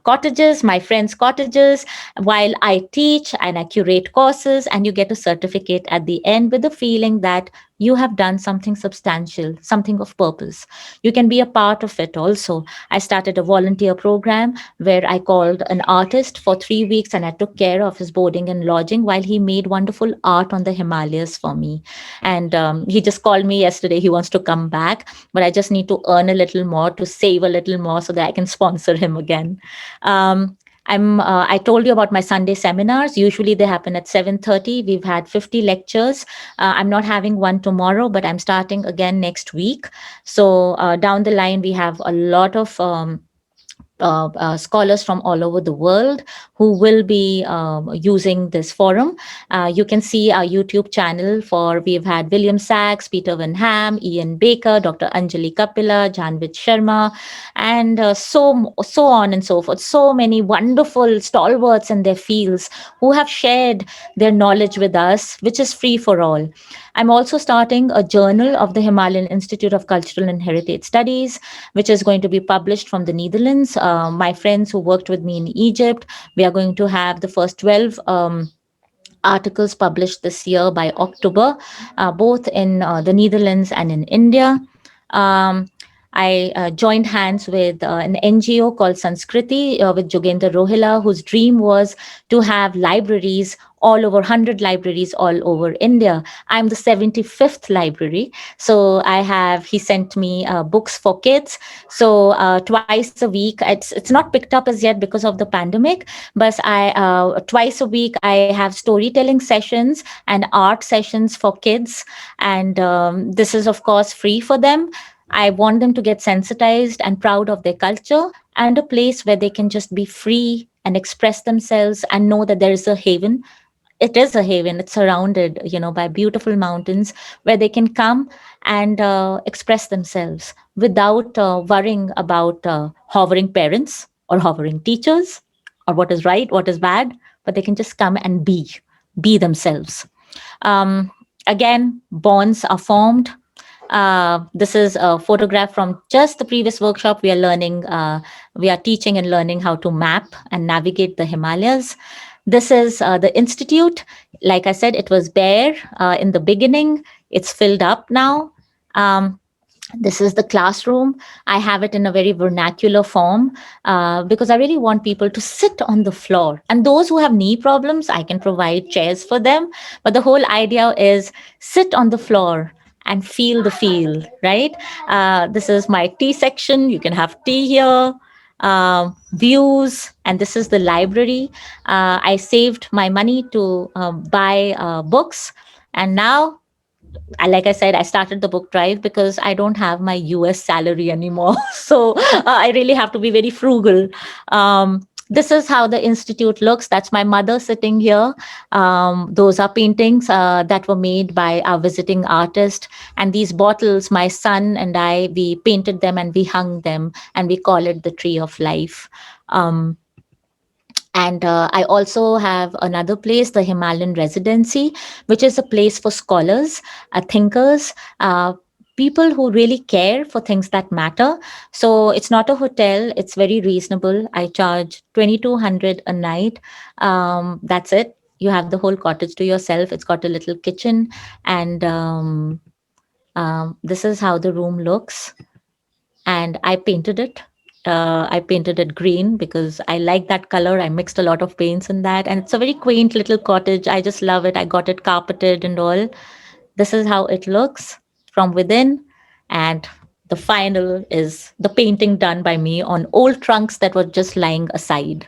B: cottages, my friends' cottages, while I teach and I curate courses, and you get a certificate at the end with the feeling that you have done something substantial, something of purpose. You can be a part of it also. I started a volunteer program where I called an artist for 3 weeks and I took care of his boarding and lodging while he made wonderful art on the Himalayas for me. And he just called me yesterday. He wants to come back, but I just need to earn a little more to save a little more so that I can sponsor him again. I told you about my Sunday seminars. Usually they happen at 7:30. We've had 50 lectures. I'm not having one tomorrow, but I'm starting again next week. So down the line, we have a lot of scholars from all over the world who will be using this forum. You can see our YouTube channel for we've had William Sachs, Peter Van Ham, Ian Baker, Dr. Anjali Kapila, Janvit Sharma, and so on and so forth. So many wonderful stalwarts in their fields who have shared their knowledge with us, which is free for all. I'm also starting a journal of the Himalayan Institute of Cultural and Heritage Studies, which is going to be published from the Netherlands. My friends who worked with me in Egypt, we are going to have the first 12 articles published this year by October, both in the Netherlands and in India. I joined hands with an NGO called Sanskriti with Jogendra Rohila, whose dream was to have libraries all over 100 libraries all over India. I'm the 75th library. So he sent me books for kids. So twice a week, it's not picked up as yet because of the pandemic, but twice a week, I have storytelling sessions and art sessions for kids. And this is, of course, free for them. I want them to get sensitized and proud of their culture and a place where they can just be free and express themselves and know that there is a haven. It is a haven. It's surrounded, by beautiful mountains where they can come and express themselves without worrying about hovering parents or hovering teachers or what is right, what is bad, but they can just come and be themselves. Um, Again, bonds are formed. This is a photograph from just the previous workshop. We are teaching and learning how to map and navigate the Himalayas. This is the institute. Like I said, it was bare in the beginning. It's filled up now. This is the classroom. I have it in a very vernacular form because I really want people to sit on the floor. And those who have knee problems, I can provide chairs for them. But the whole idea is sit on the floor and feel the feel, right? This is my tea section. You can have tea here. Views, and this is the library. I saved my money to buy books, and now, like I said, I started the book drive because I don't have my US salary anymore. So I really have to be very frugal. This is how the institute looks. That's my mother sitting here. Those are paintings that were made by our visiting artist. And these bottles, my son and I, we painted them and we hung them and we call it the Tree of Life. And I also have another place, the Himalayan Residency, which is a place for scholars, thinkers, people who really care for things that matter. So it's not a hotel. It's very reasonable. I charge 2,200 a night. That's it. You have the whole cottage to yourself. It's got a little kitchen. And this is how the room looks. And I painted it. I painted it green because I like that color. I mixed a lot of paints in that. And it's a very quaint little cottage. I just love it. I got it carpeted and all. This is how it looks from within. And the final is the painting done by me on old trunks that were just lying aside.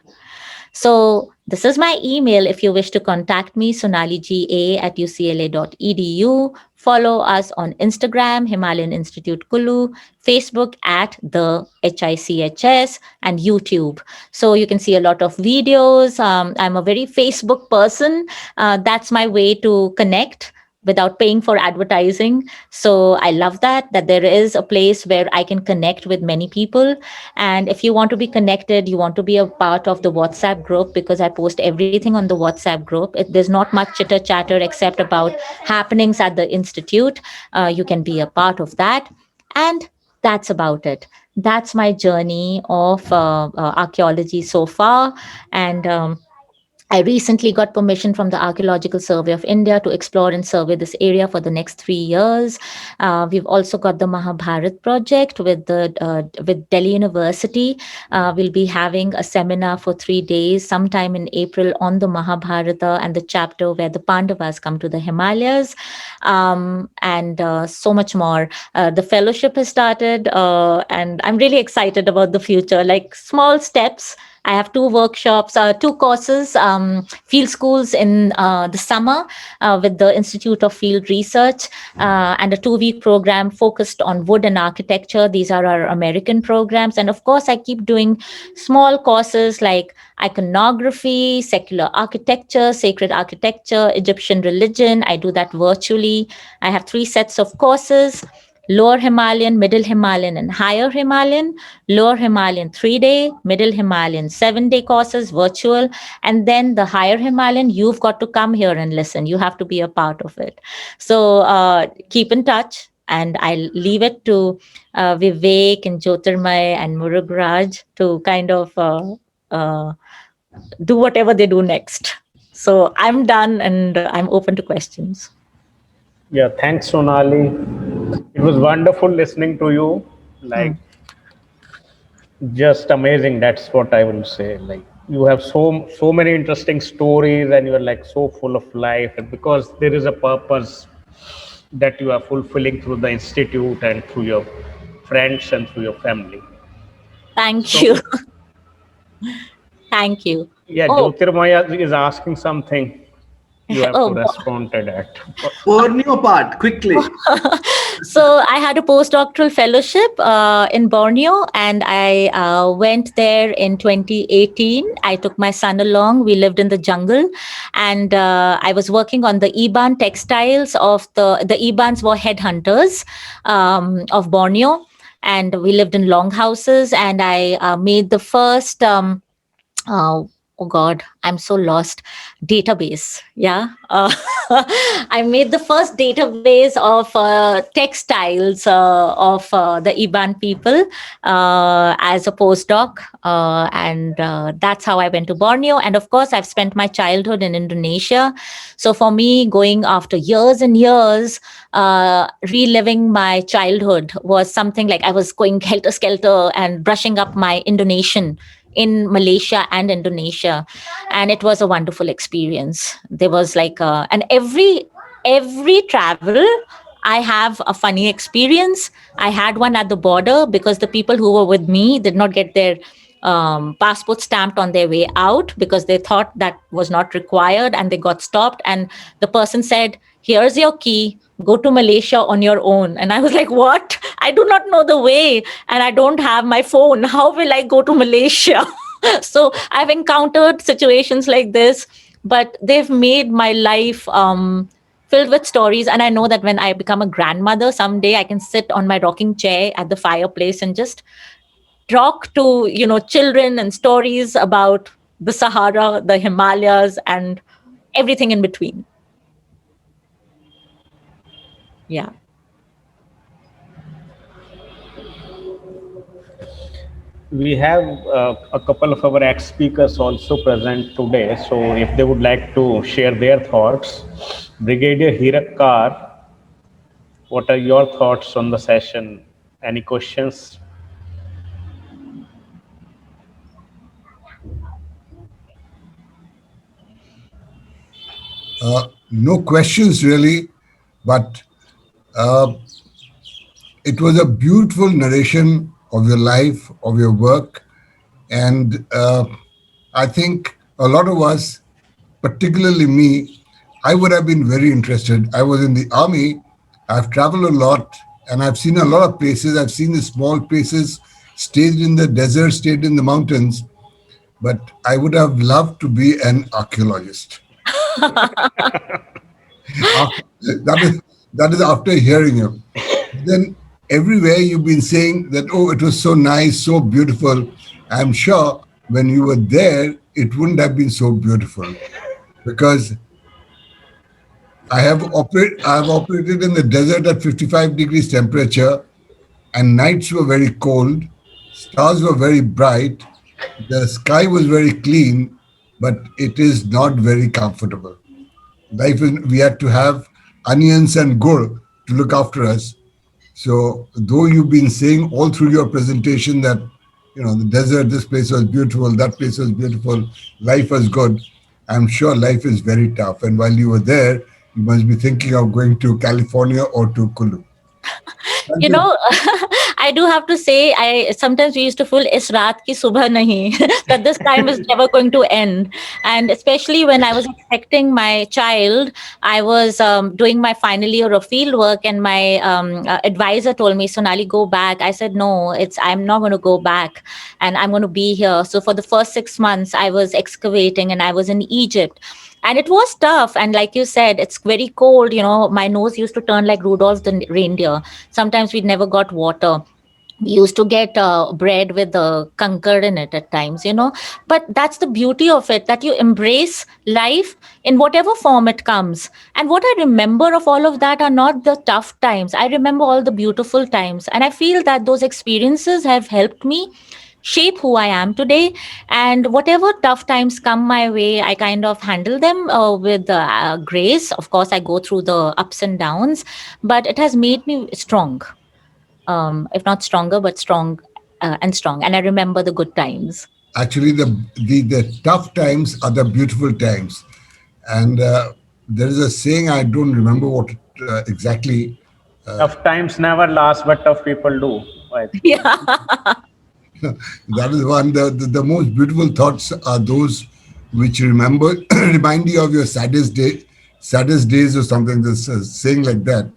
B: So this is my email if you wish to contact me, sonaliga@ucla.edu. Follow us on Instagram, Himalayan Institute Kulu, Facebook at the HICHS, and YouTube. So you can see a lot of videos. I'm a very Facebook person. That's my way to connect without paying for advertising. So I love that there is a place where I can connect with many people. And if you want to be connected, you want to be a part of the WhatsApp group, because I post everything on the WhatsApp group. There's not much chitter chatter except about happenings at the institute. You can be a part of that. And that's about it. That's my journey of archaeology so far. And I recently got permission from the Archaeological Survey of India to explore and survey this area for the next 3 years. We've also got the Mahabharat project with Delhi University. We'll be having a seminar for 3 days sometime in April on the Mahabharata and the chapter where the Pandavas come to the Himalayas, and so much more. The fellowship has started, and I'm really excited about the future. Like small steps. I have 2 workshops, 2 courses, field schools in the summer with the Institute of Field Research, and a 2-week program focused on wood and architecture. These are our American programs. And of course, I keep doing small courses like iconography, secular architecture, sacred architecture, Egyptian religion. I do that virtually. I have 3 sets of courses: Lower Himalayan, Middle Himalayan, and Higher Himalayan. Lower Himalayan 3-day, Middle Himalayan 7-day courses, virtual. And then the Higher Himalayan, you've got to come here and listen. You have to be a part of it. So keep in touch. And I'll leave it to Vivek and Jyotirmay and Murugraj to kind of do whatever they do next. So I'm done, and I'm open to questions.
A: Yeah, thanks, Sonali. It was wonderful listening to you. Like, just amazing. That's what I will say. Like, you have so many interesting stories, and you are like so full of life. And because there is a purpose that you are fulfilling through the institute and through your friends and through your family.
B: Thank
A: So,
B: you. Thank you.
A: yeah,
B: Oh,
A: Jyotirmaya is asking something. You have to
B: oh,
A: respond to that.
C: Borneo part, quickly.
B: so I had a postdoctoral fellowship in Borneo, and I went there in 2018. I took my son along. We lived in the jungle, and I was working on the Iban textiles of the Ibans were headhunters of Borneo, and we lived in longhouses. And I made the first. Oh God, I'm so lost. Database. Yeah. I made the first database of textiles of the Iban people as a postdoc. And that's how I went to Borneo. And of course, I've spent my childhood in Indonesia. So for me, going after years and years, reliving my childhood was something like I was going helter skelter and brushing up my Indonesian in Malaysia and Indonesia, and it was a wonderful experience. There was like and every travel I have a funny experience. I had one at the border because the people who were with me did not get their passport stamped on their way out because they thought that was not required, and they got stopped, and the person said, "Here's your key, go to Malaysia on your own." And I was like, what? I do not know the way, and I don't have my phone. How will I go to Malaysia? So I've encountered situations like this, but they've made my life filled with stories. And I know that when I become a grandmother someday, I can sit on my rocking chair at the fireplace and just talk to children and stories about the Sahara, the Himalayas, and everything in between. Yeah.
A: We have a couple of our ex-speakers also present today. So if they would like to share their thoughts, Brigadier Hirak Kar, what are your thoughts on the session? Any questions?
D: No questions really, but it was a beautiful narration of your life, of your work, and I think a lot of us, particularly me, I would have been very interested. I was in the army, I've traveled a lot, and I've seen a lot of places. I've seen the small places, stayed in the desert, stayed in the mountains, but I would have loved to be an archaeologist. That is after hearing him. Then everywhere you've been saying that, oh, it was so nice, so beautiful. I'm sure when you were there, it wouldn't have been so beautiful because I have operated in the desert at 55 degrees temperature, and nights were very cold, stars were very bright, the sky was very clean, but it is not very comfortable. We had to have onions and gur to look after us. So though you've been saying all through your presentation that the desert, this place was beautiful, that place was beautiful, life was good, I'm sure life is very tough. And while you were there, you must be thinking of going to California or to Kulu.
B: You know, I do have to say, I sometimes we used to feel is raat ki subah nahi, that this time is never going to end. And especially when I was expecting my child, I was doing my final year of field work, and my advisor told me, Sonali, go back. I said, no, I'm not going to go back, and I'm going to be here. So for the first 6 months, I was excavating, and I was in Egypt. And it was tough. And like you said, it's very cold. My nose used to turn like Rudolph the reindeer. Sometimes we never got water. We used to get bread with the concord in it at times. But that's the beauty of it, that you embrace life in whatever form it comes. And what I remember of all of that are not the tough times. I remember all the beautiful times. And I feel that those experiences have helped me shape who I am today. And whatever tough times come my way, I kind of handle them with grace. Of course, I go through the ups and downs, but it has made me strong. If not stronger, but strong and strong. And I remember the good times.
D: Actually, the tough times are the beautiful times. And there is a saying, I don't remember what exactly.
A: Tough times never last, but tough people do. Right?
B: Yeah.
D: That is one. The most beautiful thoughts are those which remind you of your saddest days or something. That's saying like that.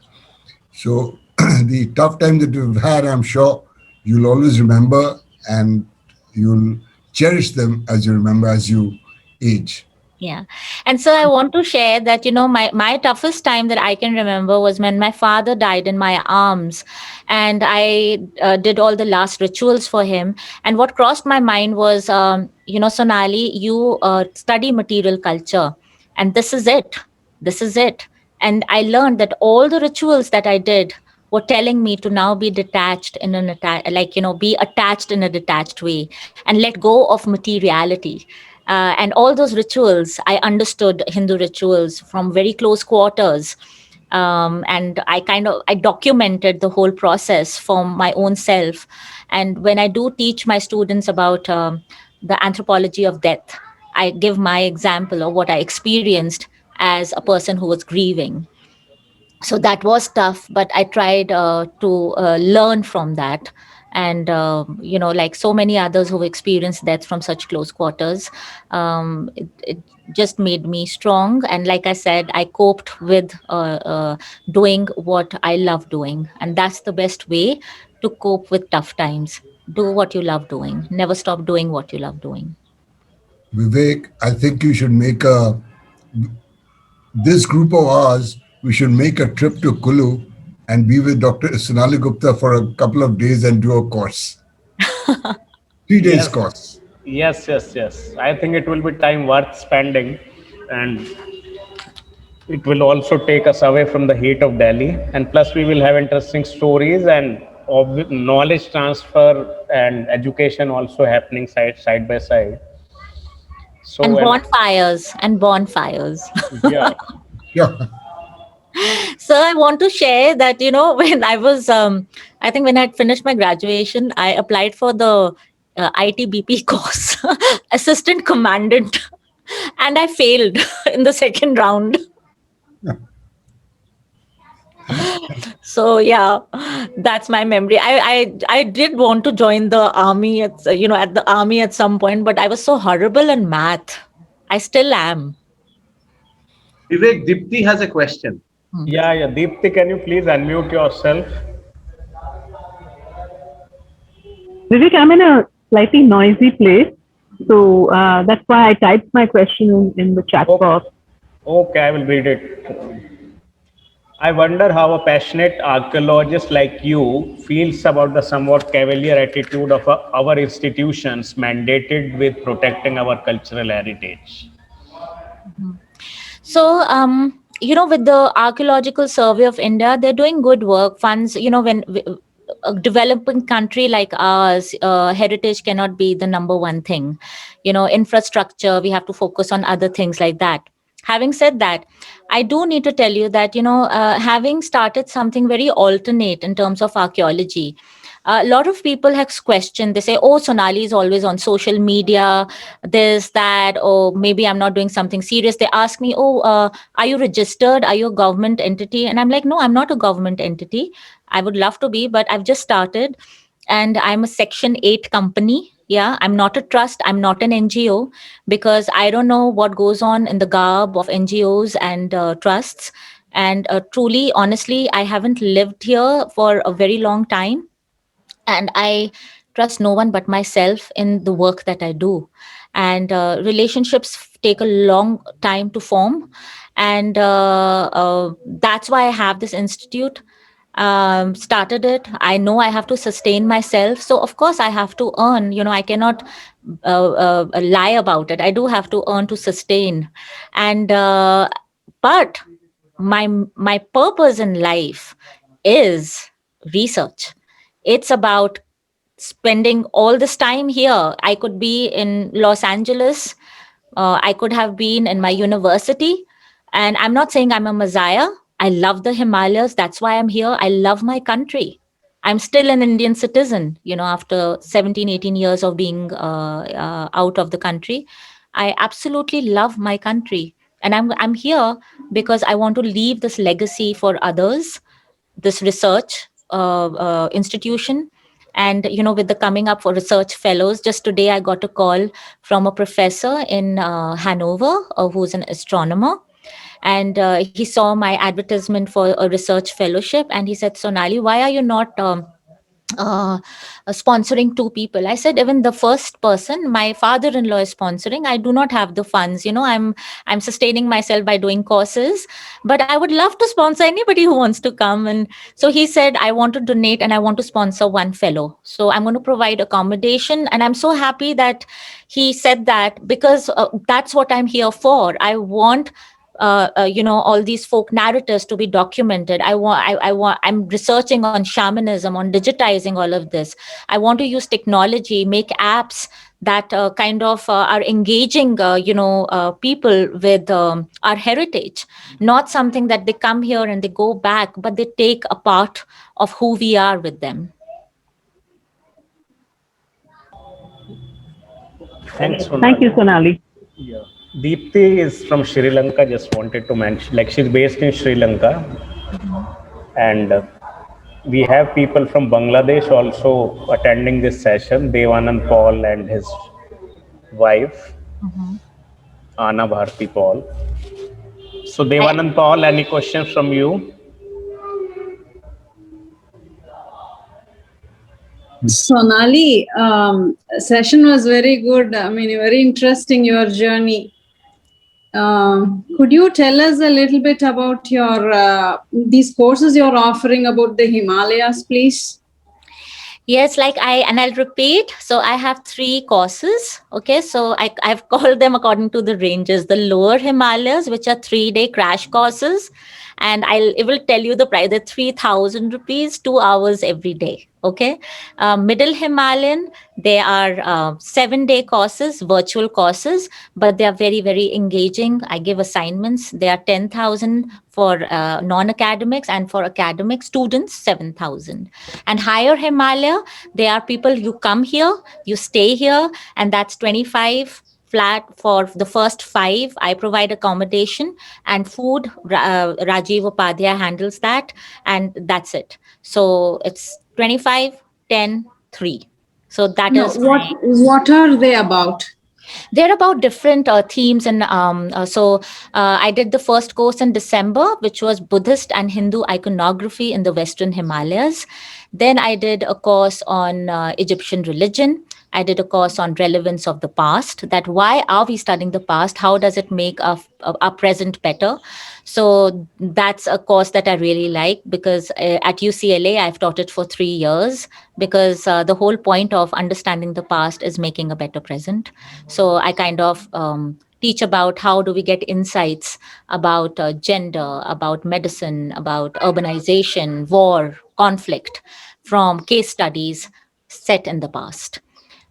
D: So the tough time that you've had, I'm sure you'll always remember, and you'll cherish them as you remember as you age.
B: Yeah. And so I want to share that, my toughest time that I can remember was when my father died in my arms, and I did all the last rituals for him. And what crossed my mind was, Sonali, you study material culture, and this is it. This is it. And I learned that all the rituals that I did were telling me to now be detached be attached in a detached way and let go of materiality. And all those rituals, I understood Hindu rituals from very close quarters. And I documented the whole process for my own self. And when I do teach my students about the anthropology of death, I give my example of what I experienced as a person who was grieving. So that was tough, but I tried to learn from that. And like so many others who experienced death from such close quarters, it just made me strong. And like I said, I coped with doing what I love doing, and that's the best way to cope with tough times. Do what you love doing. Never stop doing what you love doing.
D: Vivek, I think you should this group of ours, we should make a trip to Kulu and be with Dr. Sonali Gupta for a couple of days and do a course. 3 days
A: Yes.
D: course.
A: Yes. I think it will be time worth spending, and it will also take us away from the heat of Delhi. And plus, we will have interesting stories and knowledge transfer and education also happening side by side. So,
B: And bonfires.
A: yeah,
D: Yeah.
B: So I want to share that, when I was, I think when I had finished my graduation, I applied for the ITBP course, assistant commandant, and I failed in the second round. So yeah, that's my memory. I did want to join the army at the army at some point, but I was so horrible in math. I still am.
C: Vivek, Dipti has a question.
A: yeah. Deepti, can you please unmute yourself?
E: Vivek, I'm in a slightly noisy place, so that's why I typed my question in the chat
A: Okay.
E: box.
A: Okay, I will read it. I wonder how a passionate archaeologist like you feels about the somewhat cavalier attitude of our institutions mandated with protecting our cultural heritage.
B: So, with the Archaeological Survey of India, they're doing good work. Funds, when a developing country like ours, heritage cannot be the number one thing. Infrastructure, we have to focus on other things like that. Having said that, I do need to tell you that, having started something very alternate in terms of archaeology, a lot of people have questioned. They say, oh, Sonali is always on social media, this, that, or maybe I'm not doing something serious. They ask me, oh, are you registered? Are you a government entity? And I'm like, no, I'm not a government entity. I would love to be, but I've just started and I'm a Section 8 company. Yeah, I'm not a trust. I'm not an NGO because I don't know what goes on in the garb of NGOs and trusts. And truly, honestly, I haven't lived here for a very long time. And I trust no one but myself in the work that I do. And relationships take a long time to form. And that's why I have this institute. Started it. I know I have to sustain myself. So, of course, I have to earn. I cannot lie about it. I do have to earn to sustain. And, but my purpose in life is research. It's about spending all this time here. I could be in Los Angeles. I could have been in my university. And I'm not saying I'm a messiah. I love the Himalayas. That's why I'm here. I love my country. I'm still an Indian citizen, after 17, 18 years of being out of the country. I absolutely love my country. And I'm here because I want to leave this legacy for others, this research institution. And with the coming up for research fellows, just today I got a call from a professor in Hanover who's an astronomer, and he saw my advertisement for a research fellowship, and he said, Sonali, why are you not uh, sponsoring two people? I said, even the first person, my father-in-law, is sponsoring. I do not have the funds. I'm sustaining myself by doing courses, but I would love to sponsor anybody who wants to come. And so he said, I want to donate and I want to sponsor one fellow. So I'm going to provide accommodation, and I'm so happy that he said that, because that's what I'm here for. I want all these folk narratives to be documented. I'm researching on shamanism, on digitizing all of this. I want to use technology, make apps that are engaging people with our heritage, not something that they come here and they go back, but they take a part of who we are with them.
A: Thanks, Sonali.
E: Thank you, Sonali.
A: Yeah. Deepthi is from Sri Lanka. Just wanted to mention, like, she's based in Sri Lanka, and we have people from Bangladesh also attending this session. Devanand Paul and his wife, Anna Bharti Paul. So, Devanand Paul, any questions from you?
F: Sonali, session was very good. I mean, very interesting, your journey. Could you tell us a little bit about your these courses you're offering about the Himalayas, please?
B: Yes, I'll repeat. So I have 3 courses. Okay, so I've called them according to the ranges. The lower Himalayas, which are 3-day crash courses, and it will tell you the price. They're 3,000 rupees, 2 hours every day. Okay, middle Himalayan, they are 7-day courses, virtual courses, but they are very, very engaging. I give assignments. They are 10,000 for non-academics, and for academic students, 7,000. And higher Himalaya, they are people, you come here, you stay here, and that's 25 flat for the first 5. I provide accommodation and food. Rajiv Upadhyay handles that, and that's it. So it's 25, 10, 3. So that is
F: what are they about?
B: They're about different themes. And so I did the first course in December, which was Buddhist and Hindu iconography in the Western Himalayas. Then I did a course on Egyptian religion. I did a course on relevance of the past, that why are we studying the past? How does it make our present better? So that's a course that I really like, because at UCLA, I've taught it for 3 years, because the whole point of understanding the past is making a better present. So I kind of teach about how do we get insights about gender, about medicine, about urbanization, war, conflict from case studies set in the past.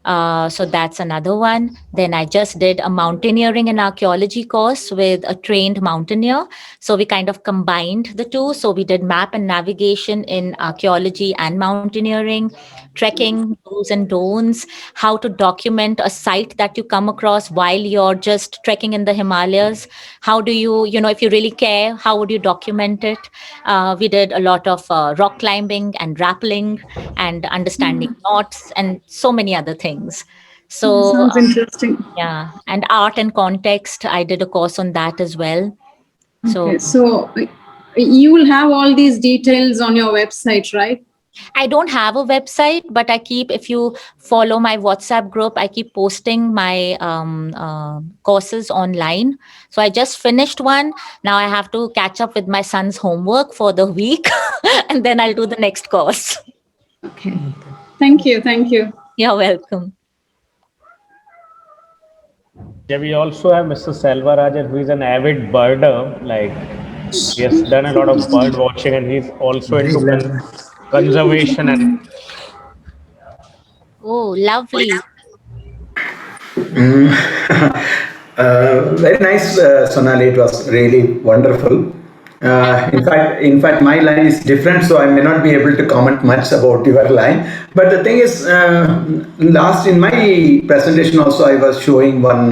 B: So that's another one. Then I just did a mountaineering and archaeology course with a trained mountaineer. So we kind of combined the two. So we did map and navigation in archaeology and mountaineering, trekking, do's and don'ts, how to document a site that you come across while you're just trekking in the Himalayas. How do you, if you really care, how would you document it? We did a lot of rock climbing and rappelling and understanding knots and so many other things. So,
F: Sounds interesting.
B: yeah, and art and context, I did a course on that as well. So,
F: Okay, so you will have all these details on your website, right?
B: I don't have a website, but if you follow my WhatsApp group, I keep posting my courses online. So I just finished one. Now I have to catch up with my son's homework for the week, and then I'll do the next course.
F: Okay. Thank you. Thank you.
B: You're welcome.
A: Yeah, we also have Mr. Selva Rajan, who is an avid birder. Like, he has done a lot of bird watching, and he's also into conservation and
B: Oh, lovely.
G: Very nice, Sonali. It was really wonderful. In fact, my line is different, so I may not be able to comment much about your line. But the thing is, in my presentation also, I was showing one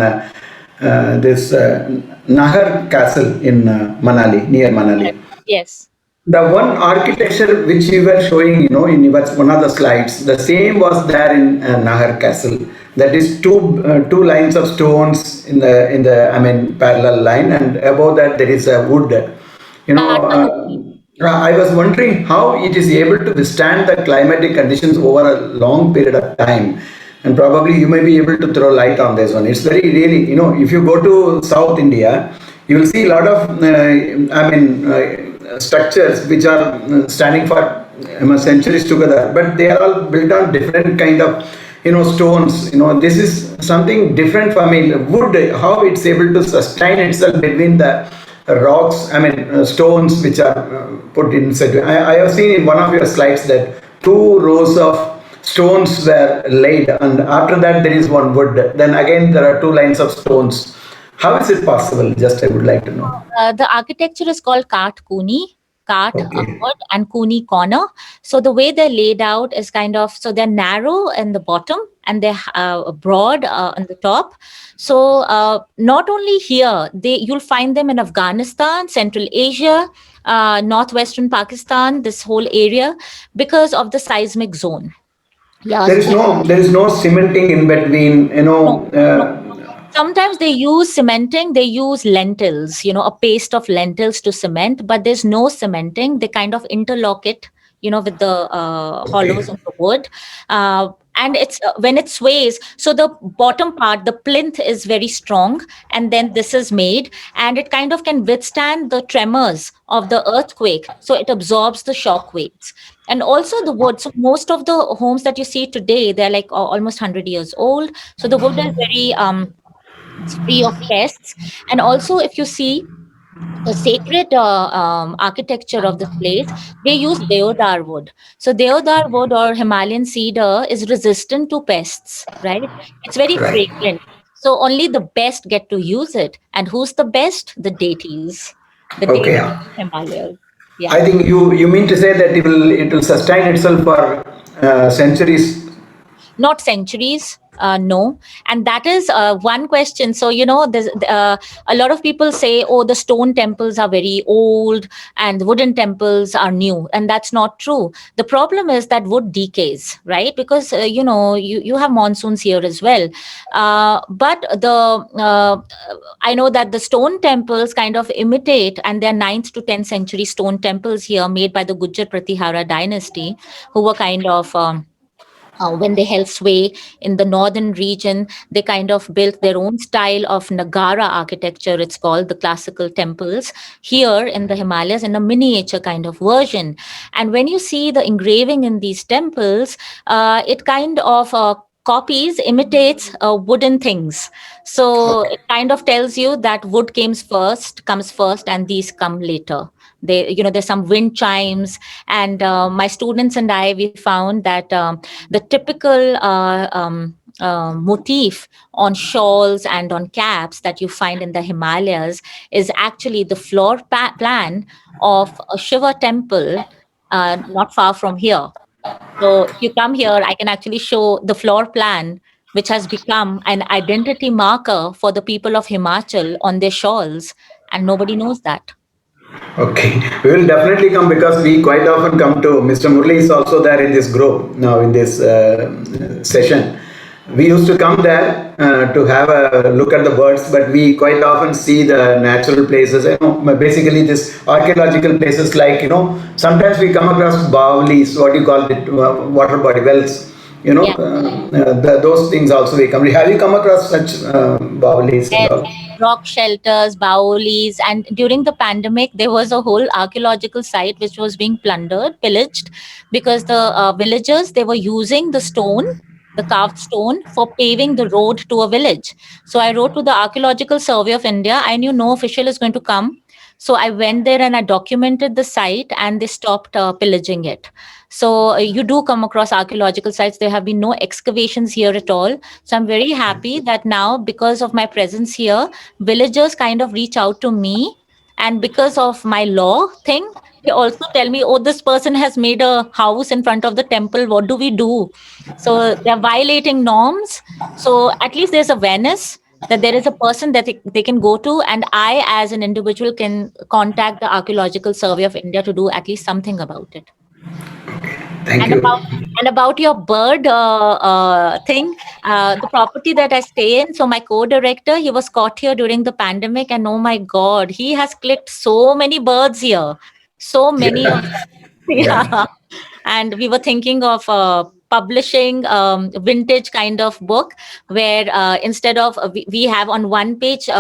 G: this Nahar Castle in Manali, near Manali.
B: Yes.
G: The one architecture which you were showing, in one of the slides, the same was there in Nahar Castle. That is two lines of stones in the parallel line, and above that there is a wood. I was wondering how it is able to withstand the climatic conditions over a long period of time. And probably you may be able to throw light on this one. It's very really, if you go to South India, you will see a lot of, structures which are standing for centuries together, but they are all built on different kind of, stones. This is something different for me. Wood, how it's able to sustain itself between the rocks, stones which are put inside. I have seen in one of your slides that 2 rows of stones were laid, and after that there is one wood. Then again there are 2 lines of stones. How is it possible? Just I would like to know.
B: The architecture is called Kaat Kuni,
G: Okay.
B: upward and Kuni corner. So the way they're laid out is kind of, so they're narrow in the bottom and they're broad on the top. So not only here, you'll find them in Afghanistan, Central Asia, northwestern Pakistan, this whole area, because of the seismic zone. Yeah.
G: There is no cementing in between,
B: Sometimes they use cementing, they use lentils, a paste of lentils to cement, but there's no cementing. They kind of interlock it, with the hollows of the wood. And it's when it sways, so the bottom part, the plinth is very strong, and then this is made, and it kind of can withstand the tremors of the earthquake. So it absorbs the shock waves. And also the wood. So most of the homes that you see today, they're like almost 100 years old. So the wood is very it's free of pests. And also, if you see the sacred architecture of this place, they use deodar wood. So deodar wood or Himalayan cedar is resistant to pests, right? It's very
G: Right.
B: fragrant. So only the best get to use it. And who's the best? The deities. The
G: Okay.
B: deities of Himalayas. Yeah.
G: I think you mean to say that it will sustain itself for centuries.
B: Not centuries, no. And that is one question. So, there's a lot of people say, oh, the stone temples are very old and the wooden temples are new. And that's not true. The problem is that wood decays, right? Because, you have monsoons here as well. But I know that the stone temples kind of imitate, and they're 9th to 10th century stone temples here made by the Gujjar Pratihara dynasty, who were kind of when they held sway in the northern region, they kind of built their own style of Nagara architecture, it's called, the classical temples, here in the Himalayas in a miniature kind of version. And when you see the engraving in these temples, it kind of copies, imitates wooden things. So it kind of tells you that wood comes first, and these come later. There's some wind chimes, and my students and I, we found that the typical motif on shawls and on caps that you find in the Himalayas is actually the floor plan of a Shiva temple not far from here. So if you come here, I can actually show the floor plan, which has become an identity marker for the people of Himachal on their shawls, and nobody knows that.
G: Okay, we will definitely come because we quite often come to Mr. Murli is also there in this group now in this session. We used to come there to have a look at the birds, but we quite often see the natural places. Basically, this archaeological places like sometimes we come across bawlis, what you call it, water body wells. Those things also we come. Have you come across such bawlis?
B: Yes, rock shelters, baolis, and during the pandemic, there was a whole archaeological site which was being pillaged, because the villagers, they were using the carved stone, for paving the road to a village. So I wrote to the Archaeological Survey of India. I knew no official is going to come. So I went there and I documented the site, and they stopped pillaging it. So you do come across archaeological sites. There have been no excavations here at all. So I'm very happy that now, because of my presence here, villagers kind of reach out to me. And because of my law thing, they also tell me, oh, this person has made a house in front of the temple. What do we do? So they're violating norms. So at least there's awareness that there is a person that they can go to. And I, as an individual, can contact the Archaeological Survey of India to do at least something about it.
G: Thank you.
B: About your bird thing, the property that I stay in, so my co-director, he was caught here during the pandemic, and oh my God, he has clicked so many birds here. So many of them. Yeah. And we were thinking of publishing vintage kind of book, where instead of we have on one page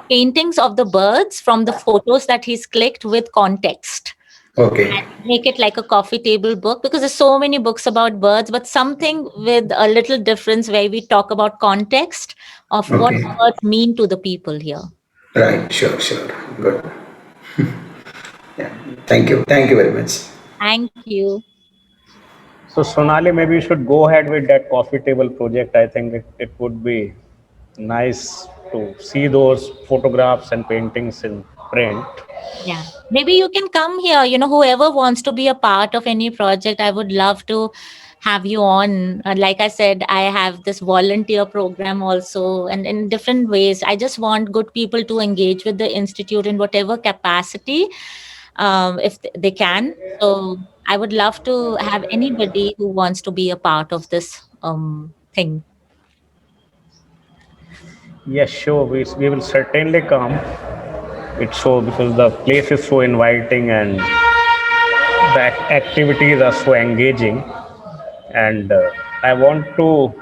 B: paintings of the birds from the photos that he's clicked with context.
G: Okay.
B: And make it like a coffee table book, because there's so many books about birds, but something with a little difference, where we talk about context of what birds mean to the people here.
G: Right. Sure. Good. Yeah. Thank you very much.
B: Thank you.
A: So Sonali, maybe you should go ahead with that coffee table project. I think it would be nice to see those photographs and paintings in print.
B: Yeah, maybe you can come here. Whoever wants to be a part of any project, I would love to have you on. Like I said, I have this volunteer program also, and in different ways. I just want good people to engage with the institute in whatever capacity, if they can. So I would love to have anybody who wants to be a part of this thing.
A: Yes, sure. We will certainly come. It's so, because the place is so inviting and the activities are so engaging. And I wanted to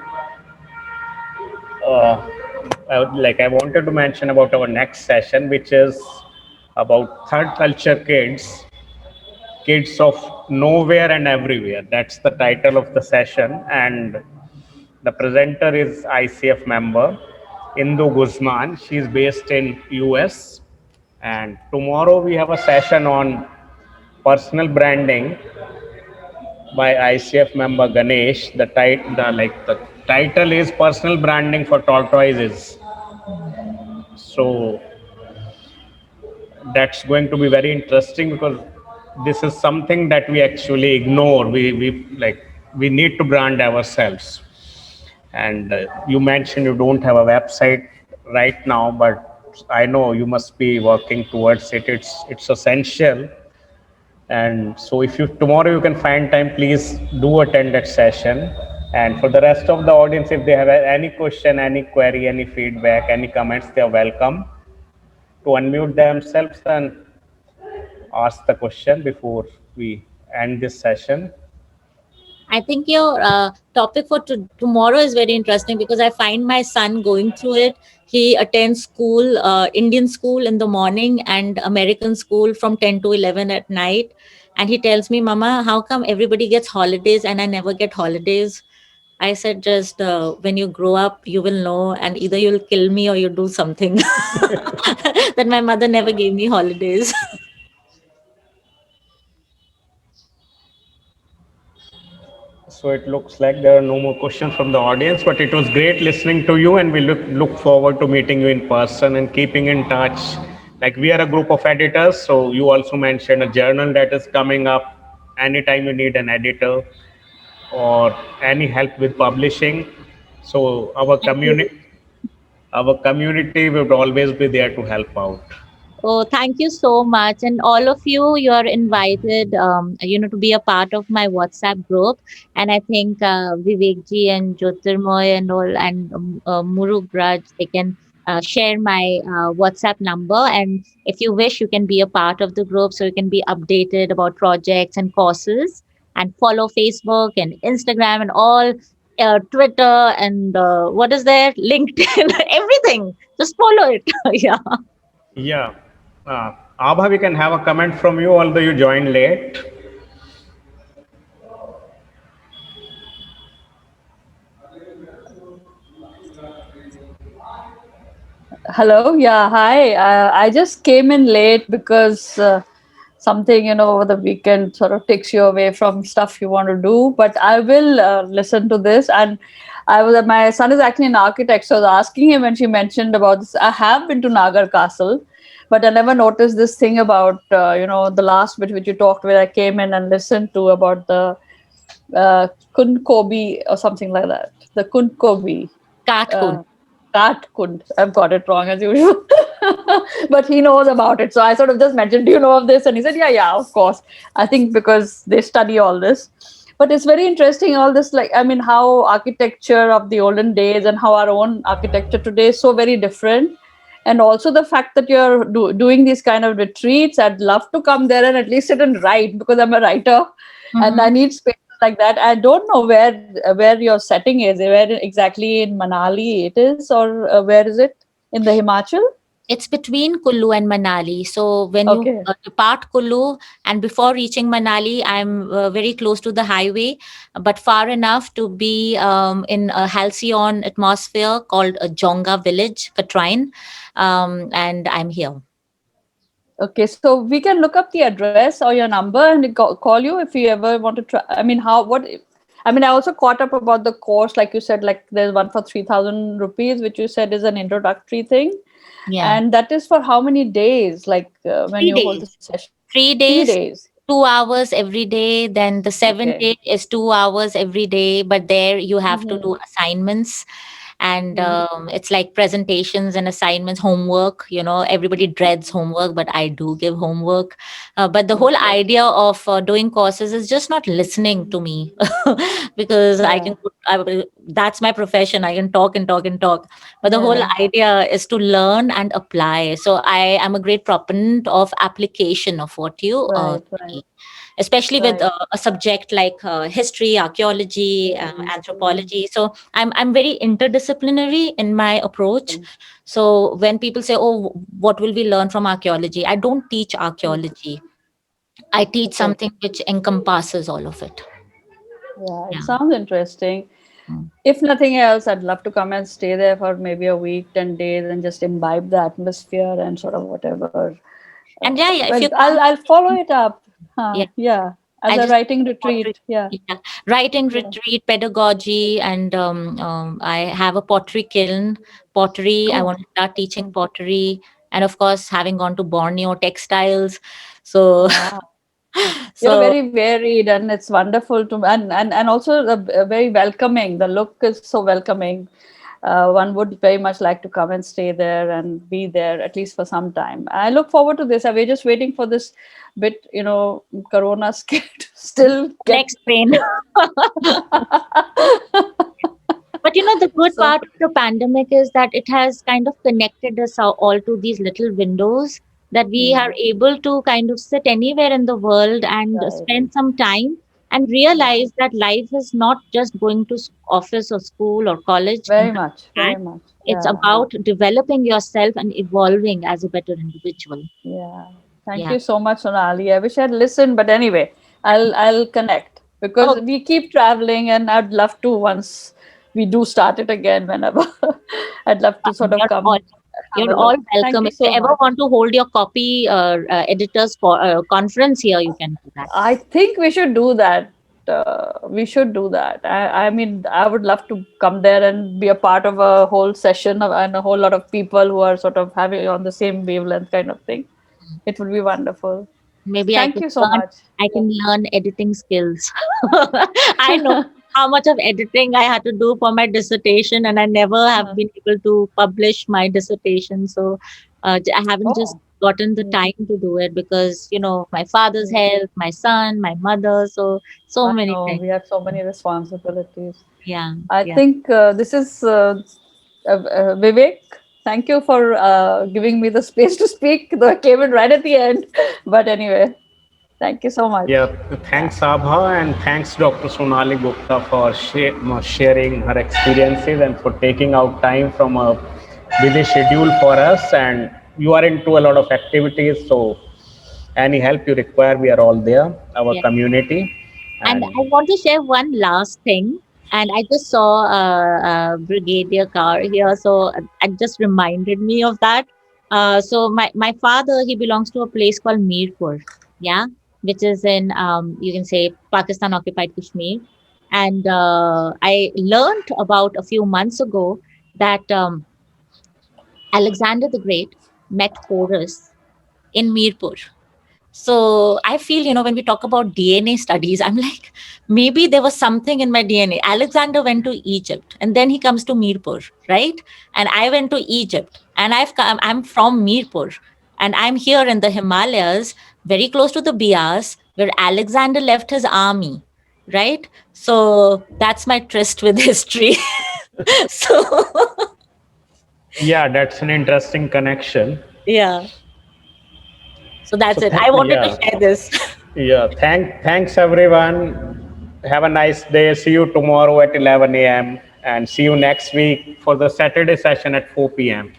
A: mention about our next session, which is about third culture kids of nowhere and everywhere. That's the title of the session, and the presenter is ICF member Indu Guzman. She's based in US, and tomorrow we have a session on personal branding by ICF member Ganesh. The title is Personal Branding for Tortoises. So that's going to be very interesting, because this is something that we actually ignore. We need to brand ourselves. And you mentioned you don't have a website right now, but I know you must be working towards it. It's essential. And so if tomorrow you can find time, please do attend that session. And for the rest of the audience, if they have any question, any query, any feedback, any comments, they are welcome to unmute themselves and ask the question before we end this session.
B: I think your topic for tomorrow is very interesting because I find my son going through it. He attends school, Indian school in the morning and American school from 10 to 11 at night. And he tells me, Mama, how come everybody gets holidays and I never get holidays? I said, just when you grow up, you will know, and either you'll kill me or you do something. That my mother never gave me holidays.
A: So it looks like there are no more questions from the audience, but it was great listening to you, and we look forward to meeting you in person and keeping in touch. Like we are a group of editors, so you also mentioned a journal that is coming up. Anytime you need an editor or any help with publishing, so
B: Thank you.
A: our community would always be there to help out.
B: Oh, thank you so much. And all of you, you are invited, to be a part of my WhatsApp group. And I think Vivek ji and Jyotirmoy and all, and Murug Raj, they can share my WhatsApp number. And if you wish, you can be a part of the group so you can be updated about projects and courses and follow Facebook and Instagram and all. Twitter and what is there? LinkedIn, everything. Just follow it. Yeah.
A: Yeah. Abha, we can have a comment from you, although you joined late.
H: Hello. Yeah. Hi. I just came in late because something, over the weekend sort of takes you away from stuff you want to do. But I will listen to this. And my son is actually an architect. So I was asking him when she mentioned about this. I have been to Nagar Castle, but I never noticed this thing about, the last bit which you talked where I came in and listened to about the Kunkobi or something like that. The Kunkobi.
B: Katkun.
H: Katkund. I've got it wrong as usual. But he knows about it. So I sort of just mentioned, do you know of this? And he said, yeah, of course. I think because they study all this. But it's very interesting, all this, how architecture of the olden days and how our own architecture today is so very different. And also the fact that you're doing these kind of retreats. I'd love to come there and at least sit and write because I'm a writer and I need space like that. I don't know where your setting is, where exactly in Manali it is, or where is it in the Himachal?
B: It's between Kullu and Manali. So when you
H: Okay.
B: depart Kullu and before reaching Manali, I'm very close to the highway, but far enough to be in a halcyon atmosphere called a Jonga village, Katrine, and I'm here.
H: Okay, so we can look up the address or your number and call you if you ever want to try. I also caught up about the course, like you said, like there's one for 3,000 rupees, which you said is an introductory thing.
B: Yeah.
H: And that is for how many days? Like when
B: 3
H: you hold the
B: days.
H: session?
B: 3
H: 3
B: days,
H: days.
B: 2 hours every day. Then the 7th
H: Okay.
B: day is 2 hours every day. But there you have to do assignments. And it's like presentations and assignments, homework. Everybody dreads homework, but I do give homework. But the whole idea of doing courses is just not listening to me because
H: Yeah.
B: that's my profession. I can talk and talk and talk. But the whole
H: Yeah.
B: idea is to learn and apply. So I am a great proponent of application of what you
H: Right.
B: study, especially with
H: Right.
B: a subject like history, archaeology, anthropology. So I'm very interdisciplinary in my approach. So when people say, "Oh, what will we learn from archaeology?" I don't teach archaeology. I teach
H: Okay.
B: something which encompasses all of it.
H: Yeah, it
B: Yeah.
H: sounds interesting.
B: Mm.
H: If nothing else, I'd love to come and stay there for maybe a week, 10 days, and just imbibe the atmosphere and sort of whatever.
B: And yeah, if
H: Well,
B: you
H: I'll
B: come,
H: I'll follow it up.
B: yeah,
H: Yeah, as
B: I
H: a
B: just
H: writing
B: pottery,
H: retreat. Yeah.
B: yeah, writing
H: Yeah.
B: retreat, pedagogy, and I have a pottery kiln. Pottery. I
H: Oh,
B: want to start teaching pottery, and of course, having gone to Borneo, textiles. So,
H: wow. You're
B: so
H: very varied, and it's wonderful to and also very welcoming. The look is so welcoming. One would very much like to come and stay there and be there at least for some time. I look forward to this. We're just waiting for this bit, Corona scare to still get.
B: next train. But the good
H: So
B: part of the pandemic is that it has kind of connected us all to these little windows that we are able to kind of sit anywhere in the world and
H: right.
B: spend some time and realize that life is not just going to office or school or college.
H: Very
B: and
H: much,
B: that.
H: very much.
B: It's
H: Yeah,
B: about developing yourself and evolving as a better individual.
H: yeah. Thank
B: Yeah.
H: you so much, Sonali. I wish I'd listened, but anyway, I'll connect because
B: Oh,
H: we keep traveling, and I'd love to once we do start it again. Whenever I'd love to sort of
B: you're all
H: come have a
B: you're all
H: look. Thank
B: welcome.
H: you
B: If you
H: so
B: ever
H: much.
B: want to hold your copy editors for conference here, you can do that.
H: I think we should do that. We should do that. I mean, I would love to come there and be a part of a whole session and a whole lot of people who are sort of having on the same wavelength kind of thing. It would be wonderful.
B: Maybe
H: Thank you so much.
B: I can learn editing skills. I know how much of editing I had to do for my dissertation, and I never have been able to publish my dissertation. So I haven't just
H: Oh,
B: gotten the
H: yeah.
B: time to do it because my father's health, my son, my mother, so
H: I
B: many
H: know
B: things.
H: we have so many responsibilities.
B: Yeah,
H: I
B: yeah.
H: think this is Vivek. Thank you for giving me the space to speak. Though I came in right at the end, but anyway, thank you so much.
A: Yeah, thanks Abha, and thanks Dr. Sonali Gupta for sharing her experiences and for taking out time from a busy schedule for us. And you are into a lot of activities, so any help you require, we are all there, our
B: Yeah.
A: community.
B: And
A: And
B: I want to share one last thing. And I just saw a Brigadier car here, so it just reminded me of that. So my father, he belongs to a place called Mirpur, yeah, which is in you can say Pakistan occupied Kashmir. And I learned about a few months ago that Alexander the Great met Porus in Mirpur. So I feel, when we talk about DNA studies, I'm like, maybe there was something in my DNA. Alexander went to Egypt and then he comes to Mirpur, right? And I went to Egypt and I'm from Mirpur and I'm here in the Himalayas, very close to the Bias, where Alexander left his army, right? So that's my tryst with history. So,
A: yeah, that's an interesting connection.
B: yeah. So
A: So
B: that's it. I wanted to
A: yeah,
B: share this.
A: yeah. Thanks everyone. Have a nice day. See you tomorrow at 11 a.m. and see you next week for the Saturday session at 4 p.m.